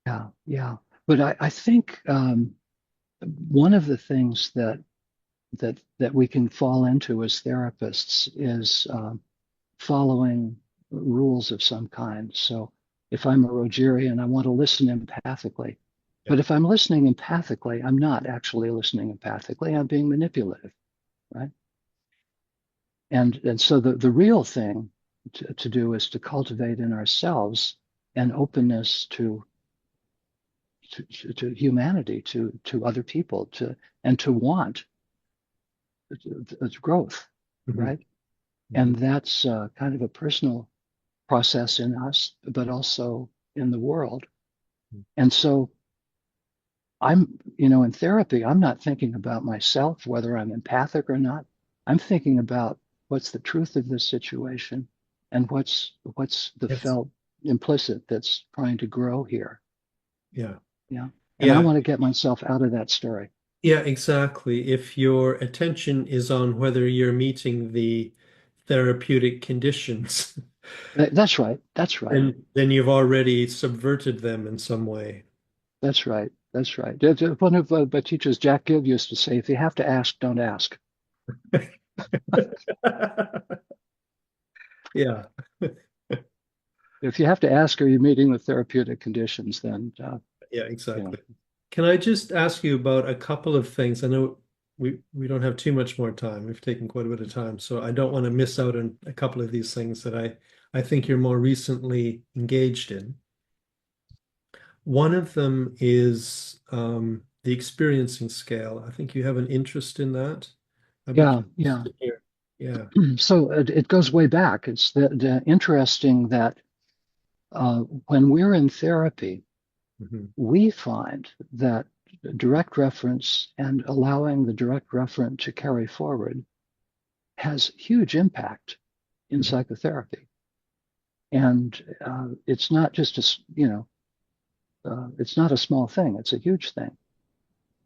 Yeah. Yeah. But I think one of the things that we can fall into as therapists is following rules of some kind. So if I'm a Rogerian, I want to listen empathically. Yeah. But if I'm listening empathically, I'm not actually listening empathically. I'm being manipulative, right? And so the real thing to do is to cultivate in ourselves an openness to humanity, to other people, to and to want growth, Mhm. right? Mhm. And that's kind of a personal process in us, but also in the world. And so in therapy, I'm not thinking about myself, whether I'm empathic or not. I'm thinking about what's the truth of this situation and what's the Yes. felt implicit that's trying to grow here. Yeah. Yeah. And I Yeah. want to get myself out of that story. Yeah, exactly. If your attention is on whether you're meeting the therapeutic conditions, That's right. That's right. then you've already subverted them in some way. That's right. That's right. One of my teachers, Jack Gibb, used to say, if you have to ask, don't ask. Yeah. If you have to ask, are you meeting the therapeutic conditions? Then, Yeah, you know, exactly. Can I just ask you about a couple of things? I know we don't have too much more time. We've taken quite a bit of time, so I don't want to miss out on a couple of these things that I think you're more recently engaged in. One of them is the experiencing scale. I think you have an interest in that. I'd be Yeah, curious yeah. to hear. Yeah. So it goes way back. It's the interesting that when we're in therapy, Hmm. we find that direct reference and allowing the direct referent to carry forward has huge impact in Hmm. psychotherapy. And it's not just it's not a small thing. It's a huge thing.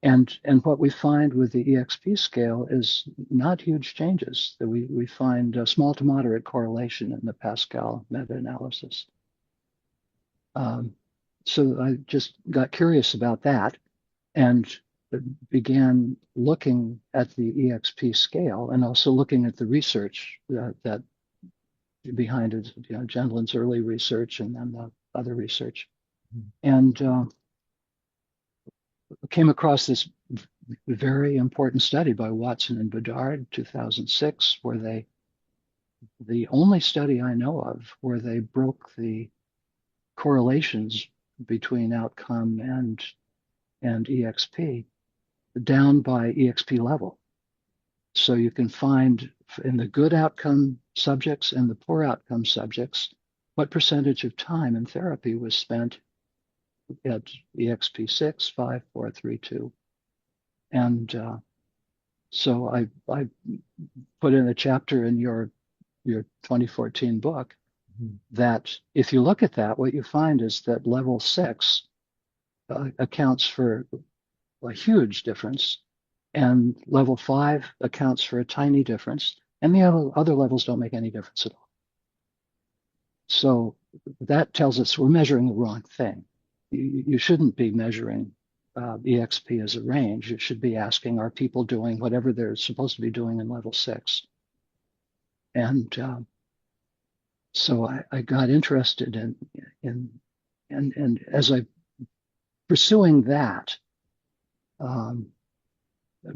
And what we find with the EXP scale is not huge changes. That we find a small to moderate correlation in the Pascal meta-analysis. Um, so I just got curious about that and began looking at the EXP scale and also looking at the research that behind it, Gendlin's early research and then the other research, and came across this very important study by Watson and Bedard, 2006, where the only study I know of where they broke the correlations between outcome and EXP down by EXP level. So you can find in the good outcome subjects and the poor outcome subjects what percentage of time in therapy was spent at EXP 6, 5, 4, 3, 2. And so I put in a chapter in your 2014 book that if you look at that, what you find is that level 6 accounts for a huge difference, and level 5 accounts for a tiny difference, and the other levels don't make any difference at all. So that tells us we're measuring the wrong thing. You shouldn't be measuring EXP as a range. You should be asking, are people doing whatever they're supposed to be doing in level 6? And so I got interested in and as I pursuing that, um,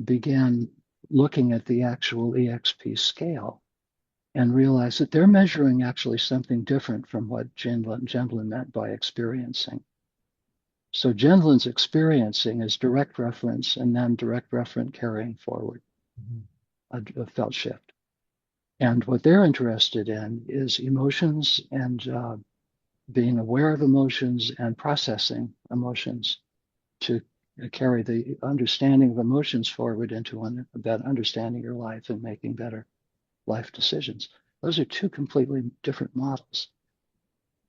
began looking at the actual EXP scale and realized that they're measuring actually something different from what Gendlin meant by experiencing. So Gendlin's experiencing is direct reference and then direct referent carrying forward a felt shift. And what they're interested in is emotions and being aware of emotions and processing emotions to carry the understanding of emotions forward into about understanding your life and making better life decisions. Those are two completely different models.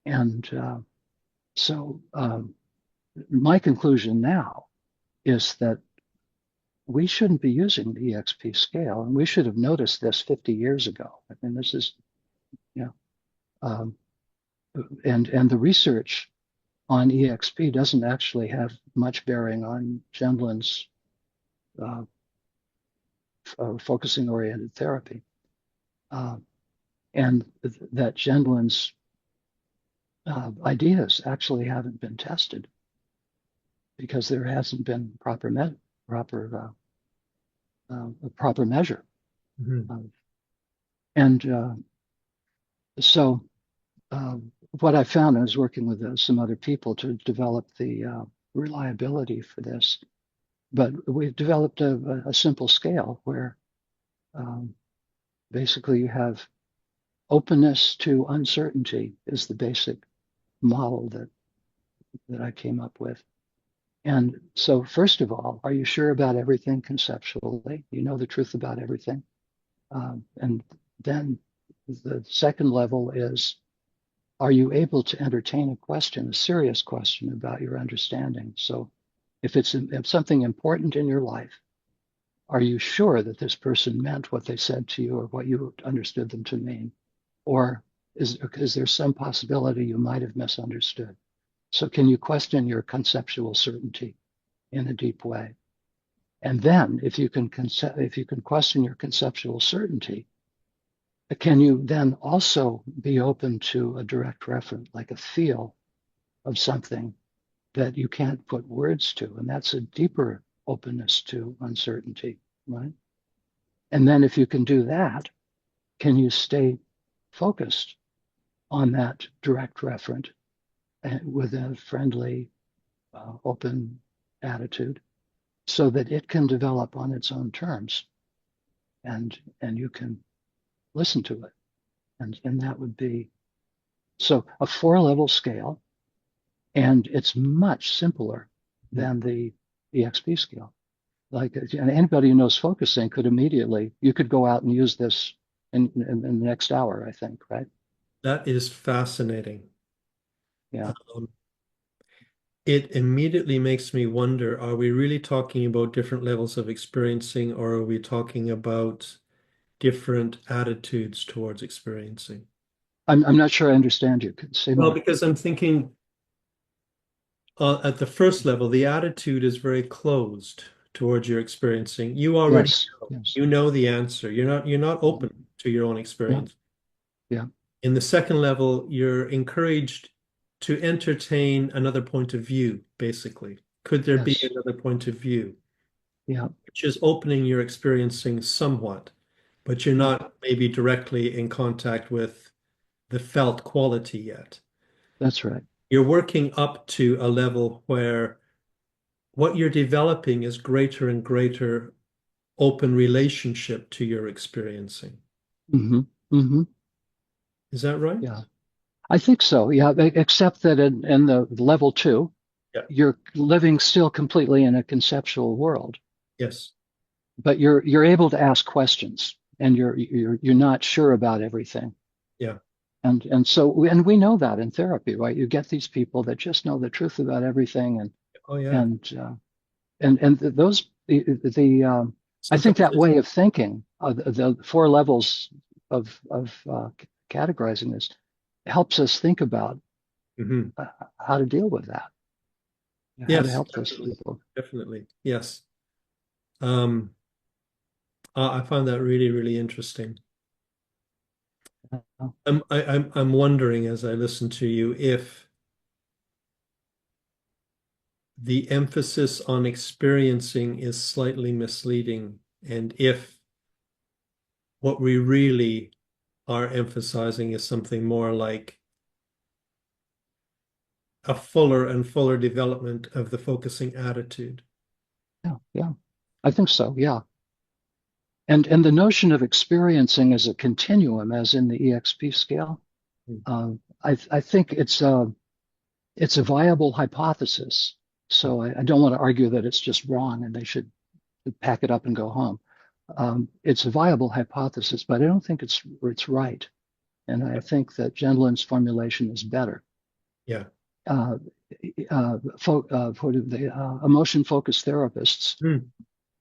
And so my conclusion now is that we shouldn't be using the EXP scale, and we should have noticed this 50 years ago. I mean, this is, you know, um, and the research on EXP doesn't actually have much bearing on Gendlin's uh, focusing oriented therapy. Uh, and that Gendlin's ideas actually haven't been tested because there hasn't been proper measure. Hmm. And so what I found, I was working with some other people to develop the reliability for this, but we've developed a simple scale where um, basically you have openness to uncertainty is the basic model that I came up with. And so, first of all, are you sure about everything conceptually? You know the truth about everything. And then the second level is, are you able to entertain a question, a serious question about your understanding? So if something important in your life, are you sure that this person meant what they said to you or what you understood them to mean? Or is there some possibility you might have misunderstood? So can you question your conceptual certainty in a deep way? And then if you can question your conceptual certainty, can you then also be open to a direct reference, like a feel of something that you can't put words to? And that's a deeper openness to uncertainty, right? And then if you can do that, can you stay focused on that direct referent with a friendly, open attitude? so that it can develop on its own terms, and you can listen to it. And that would be so a 4-level scale, and it's much simpler than the EXP scale. Like, and anybody who knows focusing could immediately, you could go out and use this in the next hour, I think, right? That is fascinating. Yeah. Um, it immediately makes me wonder, are we really talking about different levels of experiencing, or are we talking about different attitudes towards experiencing? I'm not sure I understand you. Could say Well, more. because I'm thinking at the first level, the attitude is very closed towards your experiencing. You already Yes. know. Yes. You know the answer. You're not Mhm. open to your own Yeah. experience. Yeah. In the second level, you're encouraged to entertain another point of view, basically. Could there be Yes. another point of view? Yeah. Which is opening your experiencing somewhat, but you're Yeah. not maybe directly in contact with the felt quality yet. That's right. You're working up to a level where what you're developing is greater and greater open relationship to your experiencing. Hmm. Hmm. Is that right? Yeah. I think so. Yeah. Except that in the level 2, Yeah. you're living still completely in a conceptual world, Yes. but you're able to ask questions, and you're not sure about everything. Yeah. And we know that in therapy, right? You get these people that just know the truth about everything, Oh, yeah. and those the I think Sometimes that it's, way of thinking, the 4 levels of categorizing this, helps us think about Mhm. uh, how to deal with that, how to Yes, help those definitely. people. Definitely. Yes. Um, I find that really, really interesting. Uh, I'm wondering as I listen to you if the emphasis on experiencing is slightly misleading, and if what we really are emphasizing is something more like a fuller and fuller development of the focusing attitude. yeah, yeah, I think so. Yeah, and the notion of experiencing as a continuum, as in the EXP scale, Mm. I think it's a viable hypothesis. So I don't want to argue that it's just wrong and they should pack it up and go home. It's a viable hypothesis, but I don't think it's right. And I think that Gendlin's formulation is better. Yeah. Uh, for the emotion focused therapists, Mm.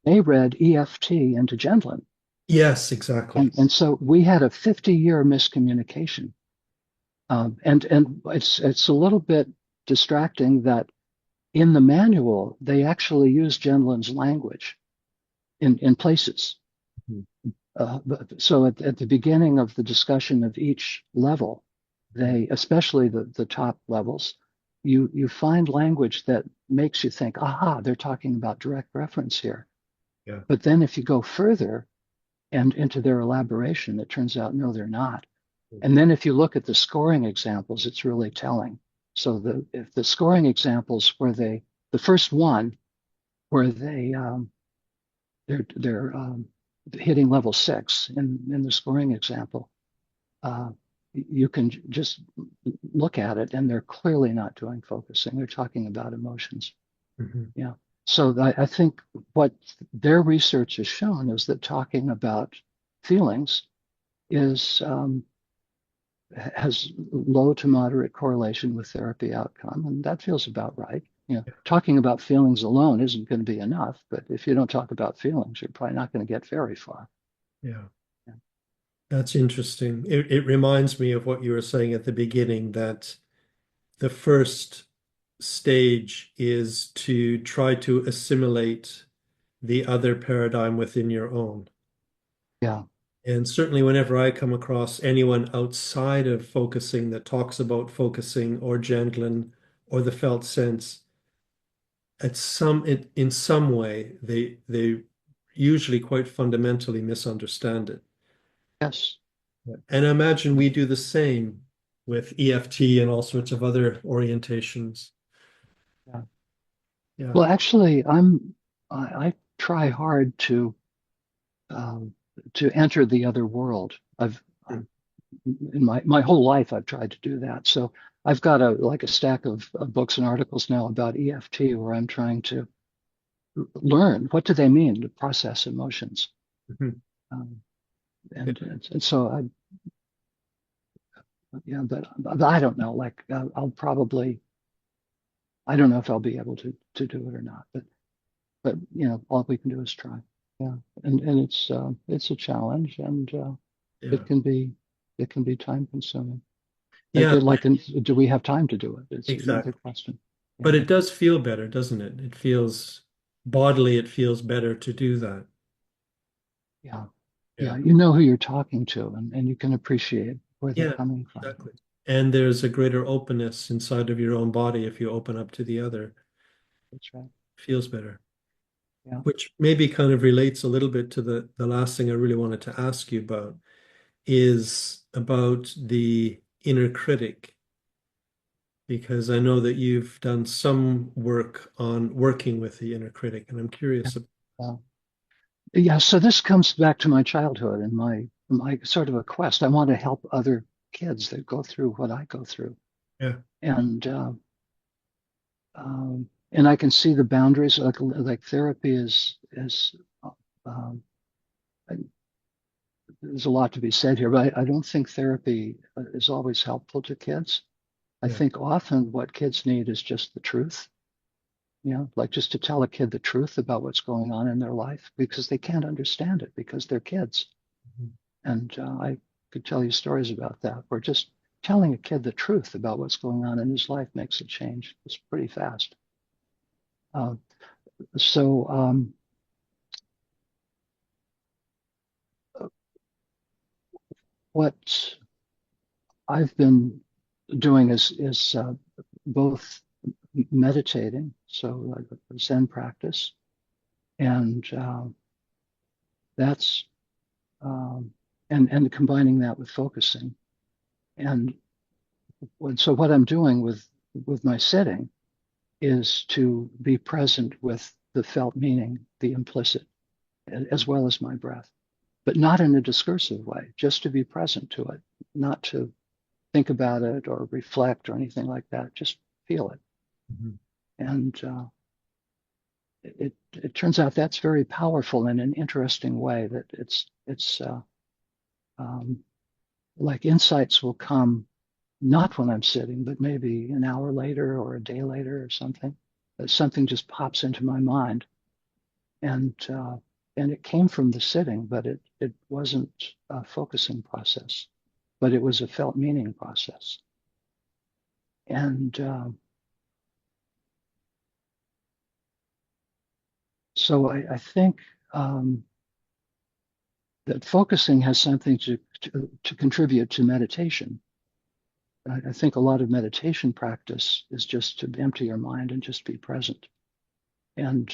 they read EFT into Gendlin. Yes, exactly. And so we had a 50-year miscommunication. And it's a little bit distracting that in the manual, they actually use Gendlin's language in places. Mhm. So at the beginning of the discussion of each level, they, especially the top levels, you find language that makes you think, aha, they're talking about direct reference here. Yeah. But then if you go further and into their elaboration, it turns out, no, they're not. And then if you look at the scoring examples, it's really telling. So if the scoring examples where the first one where they're hitting level 6 in the scoring example, uh, you can just look at it and they're clearly not doing focusing. They're talking about emotions. Mhm. Yeah. So I think what their research has shown is that talking about feelings is has low to moderate correlation with therapy outcome, and that feels about right. Talking about feelings alone isn't going to be enough, but if you don't talk about feelings, you're probably not going to get very far. Yeah. Yeah. That's interesting. It reminds me of what you were saying at the beginning that the first stage is to try to assimilate the other paradigm within your own. Yeah. And certainly, whenever I come across anyone outside of focusing that talks about focusing or Gendlin or the felt sense, in some way, they usually quite fundamentally misunderstand it. Yes. And I imagine we do the same with EFT and all sorts of other orientations. Yeah. Yeah. Well, actually, I try hard um, to enter the other world. Mm. In my whole life I've tried to do that. So I've got a stack of books and articles now about EFT where I'm trying to learn what do they mean to process emotions. Mhm. Um, Yeah. and so yeah, but I don't know. Like I'll probably I don't know if I'll be able to do it or not. But all we can do is try. Yeah, and it's a challenge, and Yeah. it can be it can be time consuming. Yeah, Do we have time to do it? It's another exactly. question. But Yeah, it does feel better, doesn't it? It feels bodily, it feels better to do that. yeah, Yeah. yeah. You know who you're talking to, and you can appreciate where they're Yeah, coming from. exactly. And there's a greater openness inside of your own body if you open up to the other. That's right. Feels better. Yeah, Which maybe kind of relates a little bit to the last thing I really wanted to ask you about is about the inner critic, because I know that you've done some work on working with the inner critic, and I'm yeah. curious. Uh, yeah. So this comes back to my childhood and my sort of a quest. I want to help other kids that go through what I go through, Yeah, and and I can see the boundaries. Like therapy is um, there's a lot to be said here, but I don't think therapy is always helpful to kids. I yeah. think often what kids need is just the truth, like just to tell a kid the truth about what's going on in their life because they can't understand it because they're kids. Mhm. And I could tell you stories about that where just telling a kid the truth about what's going on in his life makes a change. It's pretty fast. Uh, so what I've been doing is both meditating, so Zen practice, and that's um, and combining that with focusing. And so what I'm doing with my sitting is to be present with the felt meaning, the implicit, as well as my breath, but not in a discursive way, just to be present to it, not to think about it or reflect or anything like that. Just feel it. Mhm. And it turns out that's very powerful in an interesting way. That it's um, like insights will come not when I'm sitting, but maybe an hour later or a day later or something. That something just pops into my mind, and uh, and it came from the sitting, but it wasn't a focusing process, but it was a felt meaning process. And so I think um, that focusing has something to contribute to meditation. I think a lot of meditation practice is just to empty your mind and just be present. And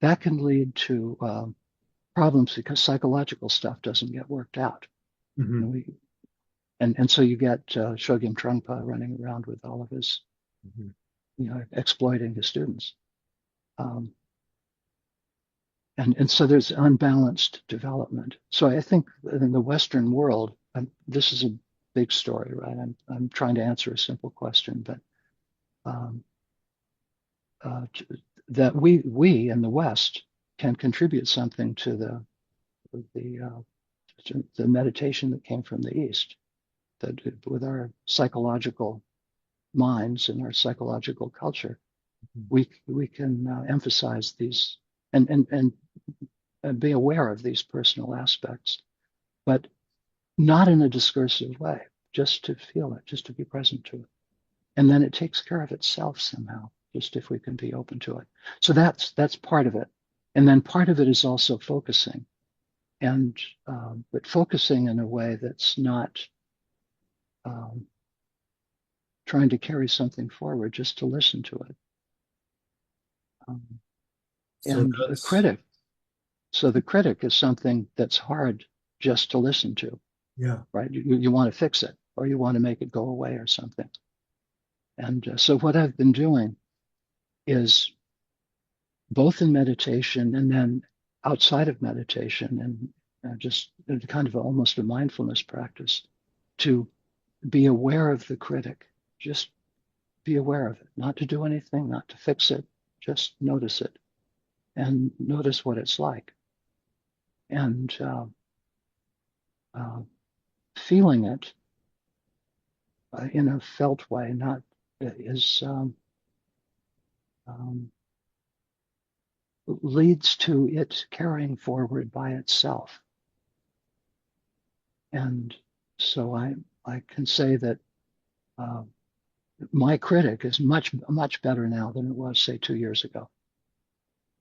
that can lead to problems because psychological stuff doesn't get worked out. And, Mhm. we, and so you get Shogyam Trungpa running around with all of his, Mhm. exploiting his students. Um, and so there's unbalanced development. So I think in the Western world, this is a big story, right? I'm trying to answer a simple question, but um, uh, that we in the West can contribute something to the meditation that came from the East. That with our psychological minds and our psychological culture, Mhm. we can emphasize these and be aware of these personal aspects, but not in a discursive way, just to feel it, just to be present to it. And then it takes care of itself somehow, just if we can be open to it. So that's part of it. And then part of it is also focusing, and but focusing in a way that's not um, trying to carry something forward, just to listen to it. Um, So and the that's, critic, so the critic is something that's hard just to listen to, yeah. right? You want to fix it or you want to make it go away or something. And so what I've been doing is both in meditation and then outside of meditation, and just kind of almost a mindfulness practice, to be aware of the critic. Just be aware of it, not to do anything, not to fix it, just notice it and notice what it's like. And uh, feeling it in a felt way, not is um, leads to it carrying forward by itself. And so I can say that uh, my critic is much better now than it was, say, 2 years ago.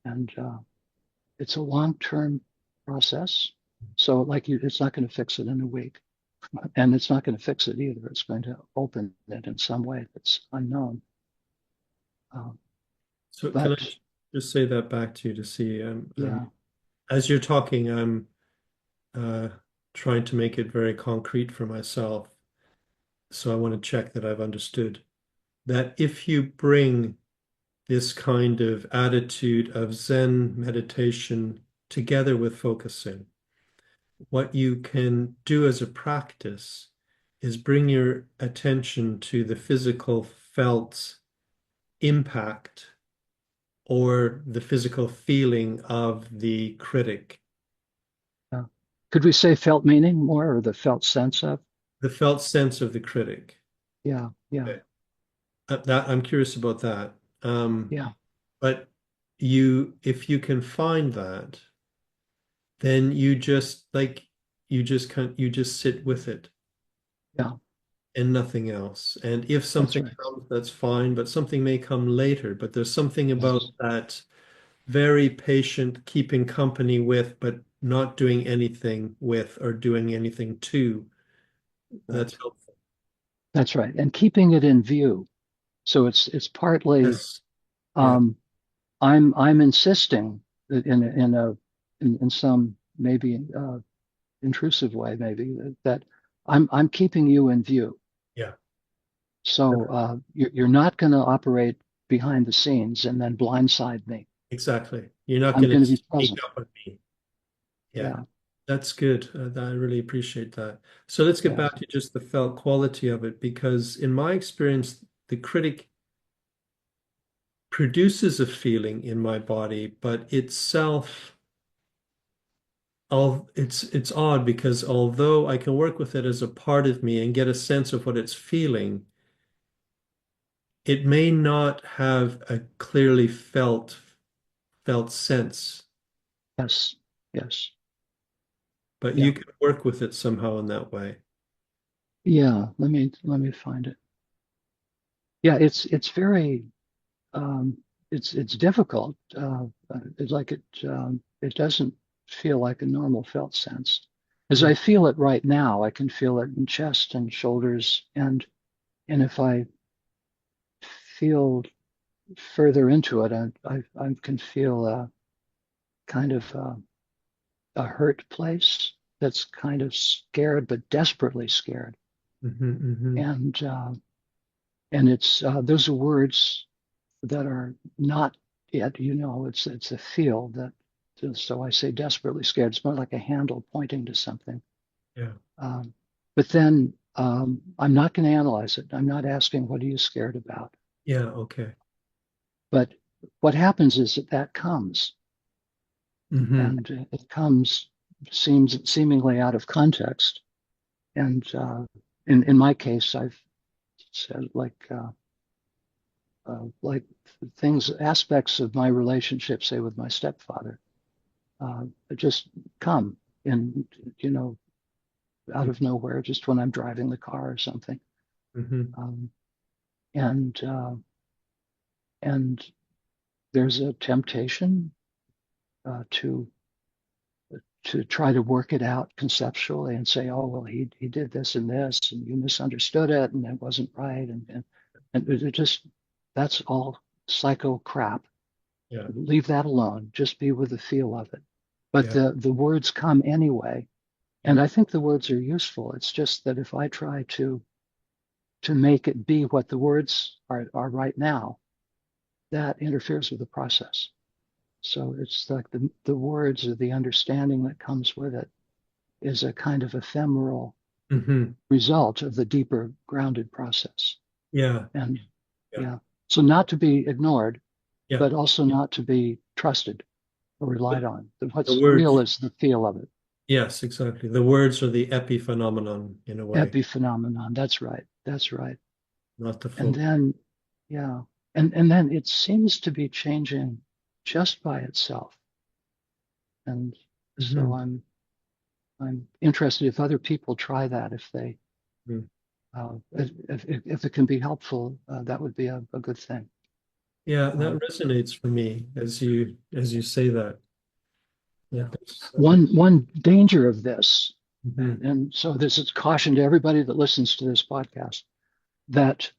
And it's a long-term process. So, like you, it's not going to fix it in a week, and it's not going to fix it either. It's going to open it in some way that's unknown. Um, So can I but just say that back to you to see, yeah, as you're talking, I'm uh, trying to make it very concrete for myself. So I want to check that I've understood that if you bring this kind of attitude of Zen meditation together with focusing, what you can do as a practice is bring your attention to the physical felt impact or the physical feeling of the critic, yeah. Could we say felt meaning more, or the felt sense of? the felt sense of the critic. Yeah, yeah, Okay. That I'm curious about that. Um, yeah, but if you can find that, then you just sit with it yeah. and nothing else. And if That's something right. comes, that's fine, but something may come later. But there's something about Yes, that very patient, keeping company with, but not doing anything with or doing anything to. That's right. helpful. That's right. And keeping it in view. So it's partly Yes. Yeah. um, I'm insisting that in some maybe intrusive way, maybe that I'm keeping you in view. Yeah. So you're not going to operate behind the scenes and then blindside me. Exactly. You're not I'm going to going to be sneak present. up on me. Yeah. Yeah. That's good. I really appreciate that. So let's get Yes. back to just the felt quality of it, because in my experience, the critic produces a feeling in my body, but itself, it's odd because although I can work with it as a part of me and get a sense of what it's feeling, it may not have a clearly felt sense, Yes. Yes. but Yeah. you can work with it somehow in that way. Yeah. Let me find it. Yeah. It's very it's difficult. It's like it doesn't feel like a normal felt sense. As I Mm, feel it right now, I can feel it in chest and shoulders, and if I feel further into it, I can feel a kind of a hurt place that's kind of scared, but desperately scared. mhm. And it's those are words that are not yet, it's a feel that, so I say desperately scared. It's more like a handle pointing to something. Yeah. Um, but then I'm not going to analyze it. I'm not asking, what are you scared about? Yeah. Okay. But what happens is that comes, Hmm. and it comes seems seemingly out of context. And in my case, I've said like things, aspects of my relationship, say with my stepfather, just come in, you know, out of nowhere, just when I'm driving the car or something. Hmm. Um, and and there's a temptation to try to work it out conceptually and say, oh well, he did this and this, and you misunderstood it, and it wasn't right, and it just, that's all psycho crap. Yeah. Leave that alone. Just be with the feel of it. But Yeah. the words come anyway, Yeah. and I think the words are useful. It's just that if I try to make it be what the words are right now, that interferes with the process. So it's like the words or the understanding that comes with it is a kind of ephemeral Hmm. result of the deeper grounded process. Yeah. And Yeah. yeah, so not to be ignored, Yeah. but also not to be trusted or The, relied on. the What's real words, is the feel of it. yes, exactly. The words are the epiphenomenon in a way, Epiphenomenon. That's right. That's right. not the And full. then, yeah, and then it seems to be changing just by itself. And so Hmm. I'm interested if other people try that, if they if it can be helpful, that would be a good thing. Yeah, that Um, resonates for me as you say that. yeah. That does. One danger of this, Mhm. and so this is caution to everybody that listens to this podcast, that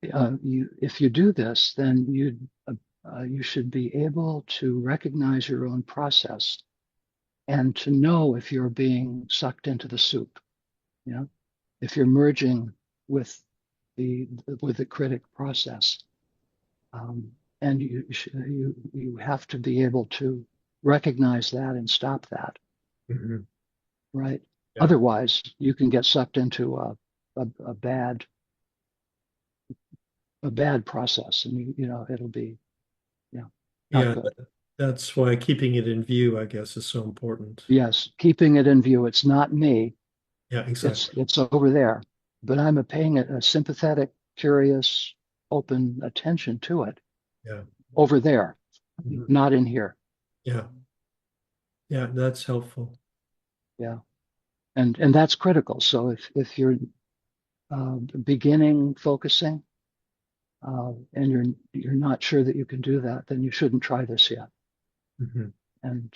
if you do this, then you should be able to recognize your own process and to know if you're being sucked into the soup. You know, if you're merging with the with the critic process, um, and you have to be able to recognize that and stop that, Mhm. right? Yeah. Otherwise, you can get sucked into a bad process, and it'll be not Yeah, good. that's why keeping it in view, I guess, is so important. Yes, keeping it in view. It's not me. Yeah, It's exactly. it's over there. But I'm paying a sympathetic, curious, open attention to it Yeah. over there, Mhm. not in here. Yeah. Yeah, that's helpful. Yeah, and that's critical. So if you're beginning focusing and you're not sure that you can do that, then you shouldn't try this yet. Hmm. And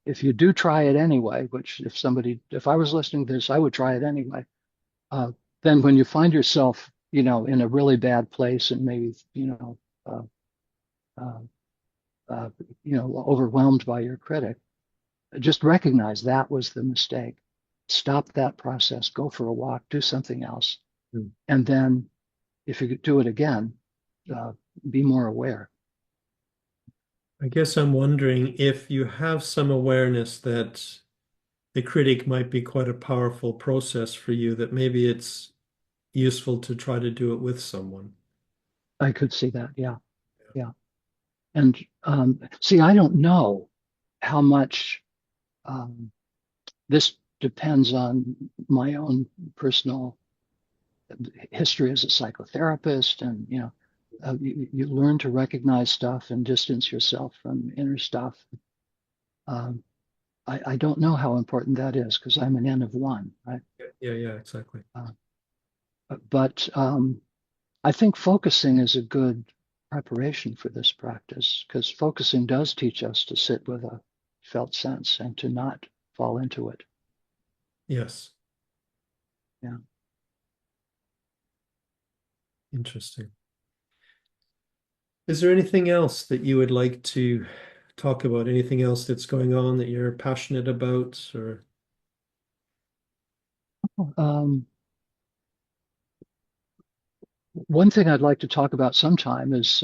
if you do try it anyway, which if I was listening to this, I would try it anyway. Uh, then when you find yourself, in a really bad place and maybe, uh, uh, uh, overwhelmed by your critic, just recognize that was the mistake. Stop that process, go for a walk, do something else. And then if you do it again, uh, be more aware. I guess I'm wondering if you have some awareness that the critic might be quite a powerful process for you, that maybe it's useful to try to do it with someone. I could see that. Yeah. Yeah. And see, I don't know how much um, this depends on my own personal history as a psychotherapist, and you learn to recognize stuff and distance yourself from inner stuff. Um, I don't know how important that is because I'm an N of one, right? Yeah, yeah, yeah, exactly. Uh, but I think focusing is a good preparation for this practice because focusing does teach us to sit with a felt sense and to not fall into it. Yes, Yeah. interesting. Is there anything else that you would like to talk about? Anything else that's going on that you're passionate about? Or Um, One thing I'd like to talk about sometime is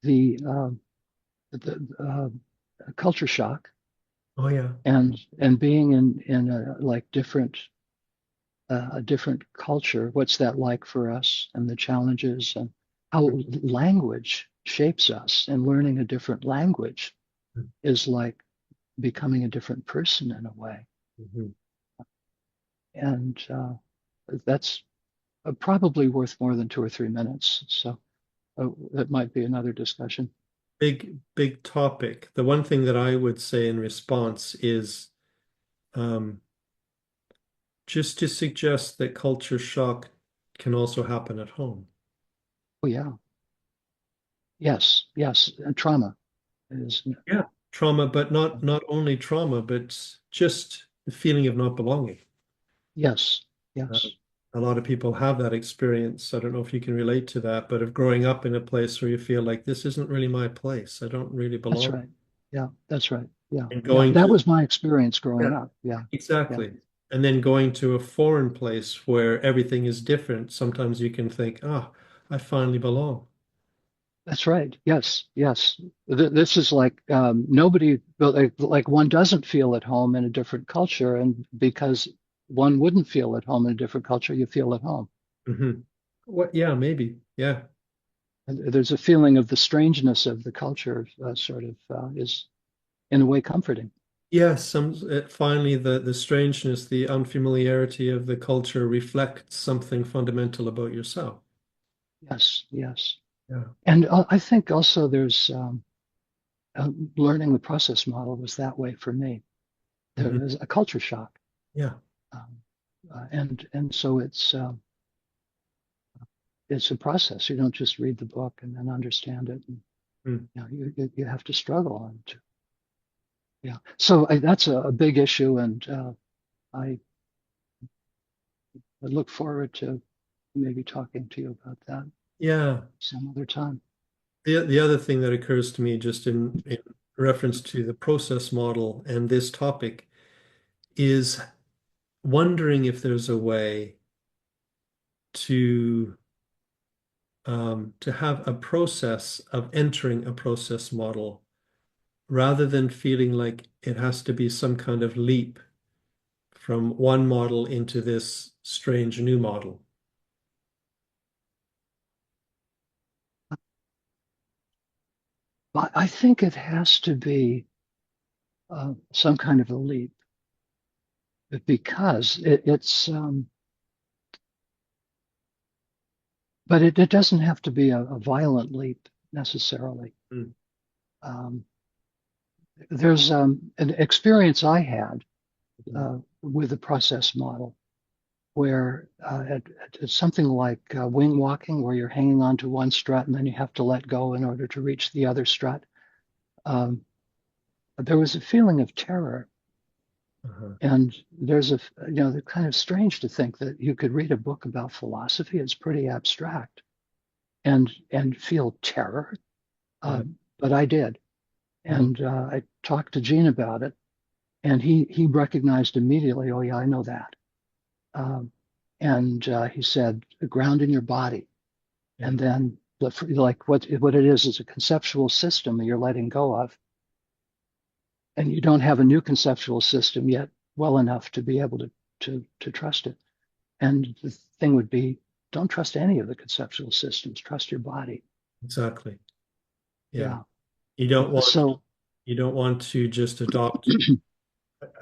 the culture shock oh yeah. and being in a like different a different culture. What's that like for us and the challenges and how language shapes us, and learning a different language is like becoming a different person in a way. Mhm. And that's probably worth more than 2 or 3 minutes. So that might be another discussion. Big topic. The one thing that I would say in response is um, just to suggest that culture shock can also happen at home. Oh yeah, yes, yes. And trauma is Yeah. Trauma, but not only trauma, but just the feeling of not belonging. yes, Uh, yes. a lot of people have that experience. I don't know if you can relate to that, but of growing up in a place where you feel like this isn't really my place. I don't really That's belong. right. Yeah, that's right. Yeah, And yeah. going That to, was my experience growing yeah, up. Yeah, yeah, exactly. And then going to a foreign place where everything is different, sometimes you can think, ah, I finally belong. That's right. Yes, yes. This is like nobody, but like one doesn't feel at home in a different culture, and because one wouldn't feel at home in a different culture, you feel at home. Hmm. What? Yeah, maybe. Yeah. And there's a feeling of the strangeness of the culture, sort of is in a way comforting. Yeah, finally the strangeness, the unfamiliarity of the culture reflects something fundamental about yourself. Yes, yes. Yeah. And I think also there's learning the process model was that way for me. There Hmm. was a culture shock, Yeah, um, and so it's a process. You don't just read the book and then understand it. And, mm. you have to struggle and yeah. So that's a big issue, and I, I look forward to maybe talking to you about that Yeah. some other time. The other thing that occurs to me just in reference to the process model and this topic is wondering if there's a way to to have a process of entering a process model rather than feeling like it has to be some kind of leap from one model into this strange new model. But I think it has to be some kind of a leap because but it doesn't have to be a violent leap necessarily. Mm. Um, there's an experience I had with the process model where it's something like wing walking, where you're hanging onto one strut and then you have to let go in order to reach the other strut. Um, there was a feeling of terror. Uh-huh. And they're kind of strange to think that you could read a book about philosophy. It's pretty abstract and feel terror. Yeah, But I did. yeah, And I talked to Gene about it, and he recognized immediately, oh yeah, I know that. Um, and he said, ground in your body, yeah, and then like what it is a conceptual system that you're letting go of, and you don't have a new conceptual system yet well enough to be able to trust it. And the thing would be, don't trust any of the conceptual systems. Trust your body. exactly. Yeah. Yeah. You don't want So you don't want to just adopt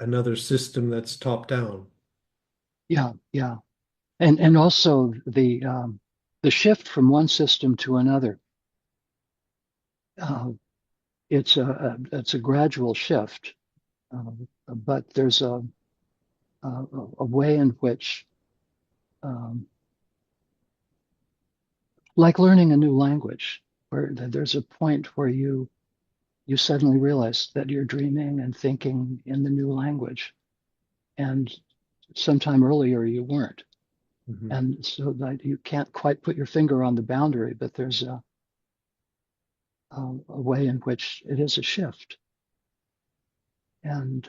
another system that's top down. yeah, yeah. And also the shift from one system to another. Uh, it's a gradual shift, uh, but there's a way in which, um, like learning a new language, where there's a point where you suddenly realize that you're dreaming and thinking in the new language, and sometime earlier you weren't, Hmm. and so that you can't quite put your finger on the boundary, but there's a way in which it is a shift. And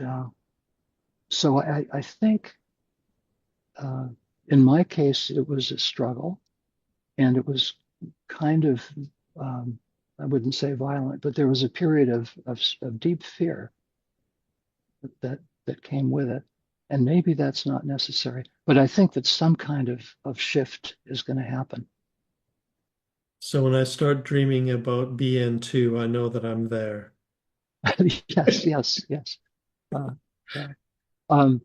so I think uh, in my case, it was a struggle and it was kind of, um, I wouldn't say violent, but there was a period of deep fear that, that came with it. And maybe that's not necessary, but I think that some kind of shift is going to happen. So when I start dreaming about BN2, I know that I'm there. Yes, yes, yes. Uh, yeah. Um,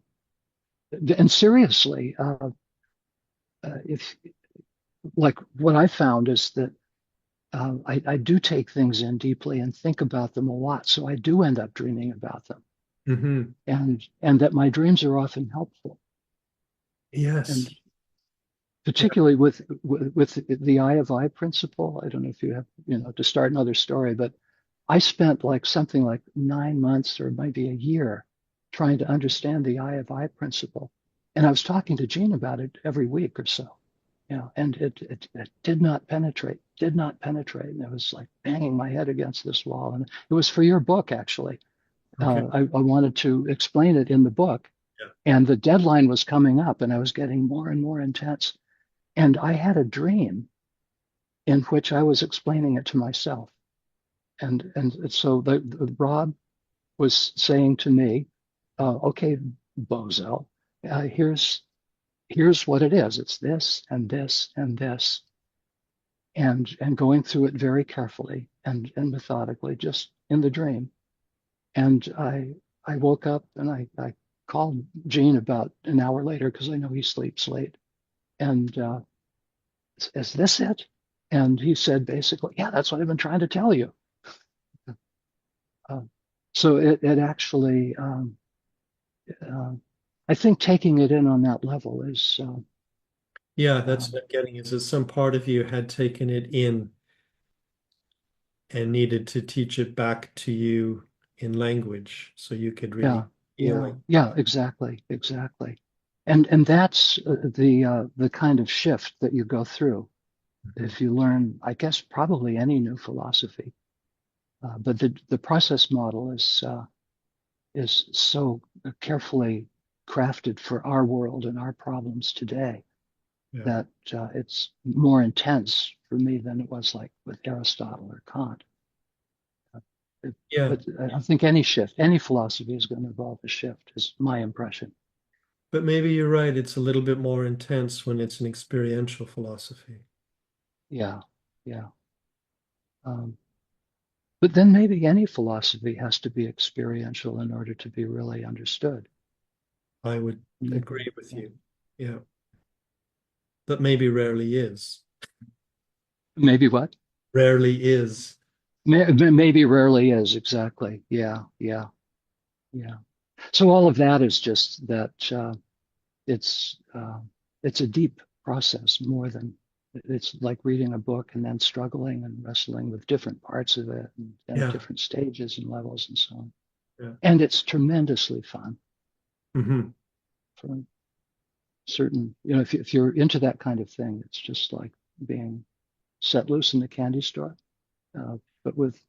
and seriously, if like what I found is that I do take things in deeply and think about them a lot, so I do end up dreaming about them, Hmm. and that my dreams are often helpful, Yes. and Yeah. particularly with the I of I principle. I don't know if you have, to start another story, but I spent like something like 9 months or maybe a year trying to understand the I of I principle, and I was talking to Gene about it every week or so. And it did not penetrate. And it was like banging my head against this wall. And it was for your book, actually. Okay. I wanted to explain it in the book. Yeah. And the deadline was coming up, and I was getting more and more intense. And I had a dream in which I was explaining it to myself. And so Rob was saying to me, okay, bozo, here's what it is. It's this and this and this, and going through it very carefully and methodically, just in the dream. And I woke up and I called Gene about an hour later because I know he sleeps late. And is this it? And he said basically, yeah, that's what I've been trying to tell you. Uh, so it actually, uh, I think taking it in on that level is, Yeah, that's um, what I'm getting is that some part of you had taken it in and needed to teach it back to you in language so you could yeah, really feel yeah, it. yeah, exactly, exactly. And that's the kind of shift that you go through Mhm. if you learn, I guess, probably any new philosophy. But the process model is so carefully crafted for our world and our problems today Yeah. that it's more intense for me than it was like with Aristotle or Kant. It- Yeah. but I think any shift, any philosophy is going to involve a shift, is my impression. But maybe you're right. It's a little bit more intense when it's an experiential philosophy. Yeah, yeah. Um, but then maybe any philosophy has to be experiential in order to be really understood. I would Maybe, agree with yeah. you. Yeah. But maybe rarely is. Maybe what? Rarely is. Maybe rarely is exactly. Yeah, yeah, yeah. So all of that is just that it's uh, it's a deep process more than it's like reading a book and then struggling and wrestling with different parts of it and at Yeah. different stages and levels and so on. Yeah. And it's tremendously fun Hmm. for certain, if you're into that kind of thing, it's just like being set loose in the candy store, but with,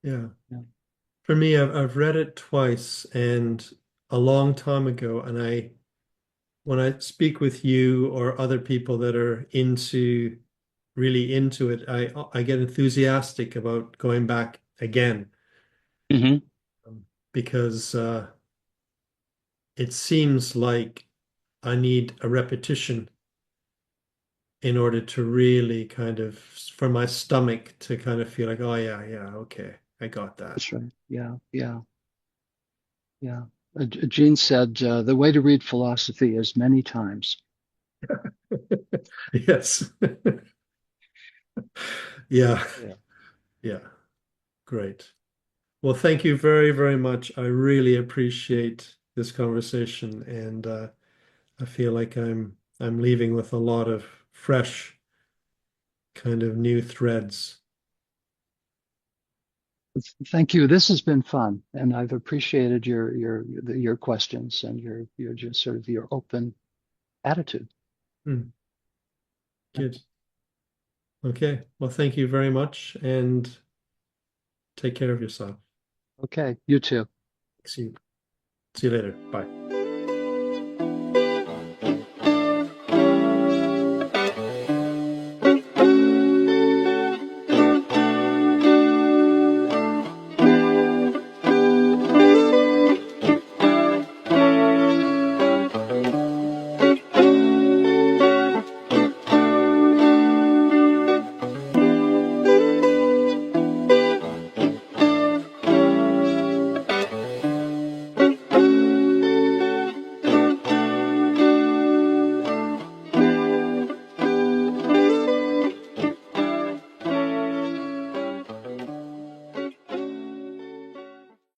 Yeah. you know, For me, I've read it twice and a long time ago. And when I speak with you or other people that are really into it, I get enthusiastic about going back again Mhm. because it seems like I need a repetition in order to really kind of, for my stomach to kind of feel like, oh yeah, yeah, okay, I got that. That's right. Yeah, yeah, yeah. Gene said the way to read philosophy is many times. Yes. Yeah, Yeah. yeah, great. Well, thank you very, very much. I really appreciate this conversation, and I feel like I'm leaving with a lot of fresh kind of new threads. Thank you. This has been fun, and I've appreciated your questions and your just sort of your open attitude. Hmm, good. Okay. Well, thank you very much, and take care of yourself. Okay, you too. See you later. Bye.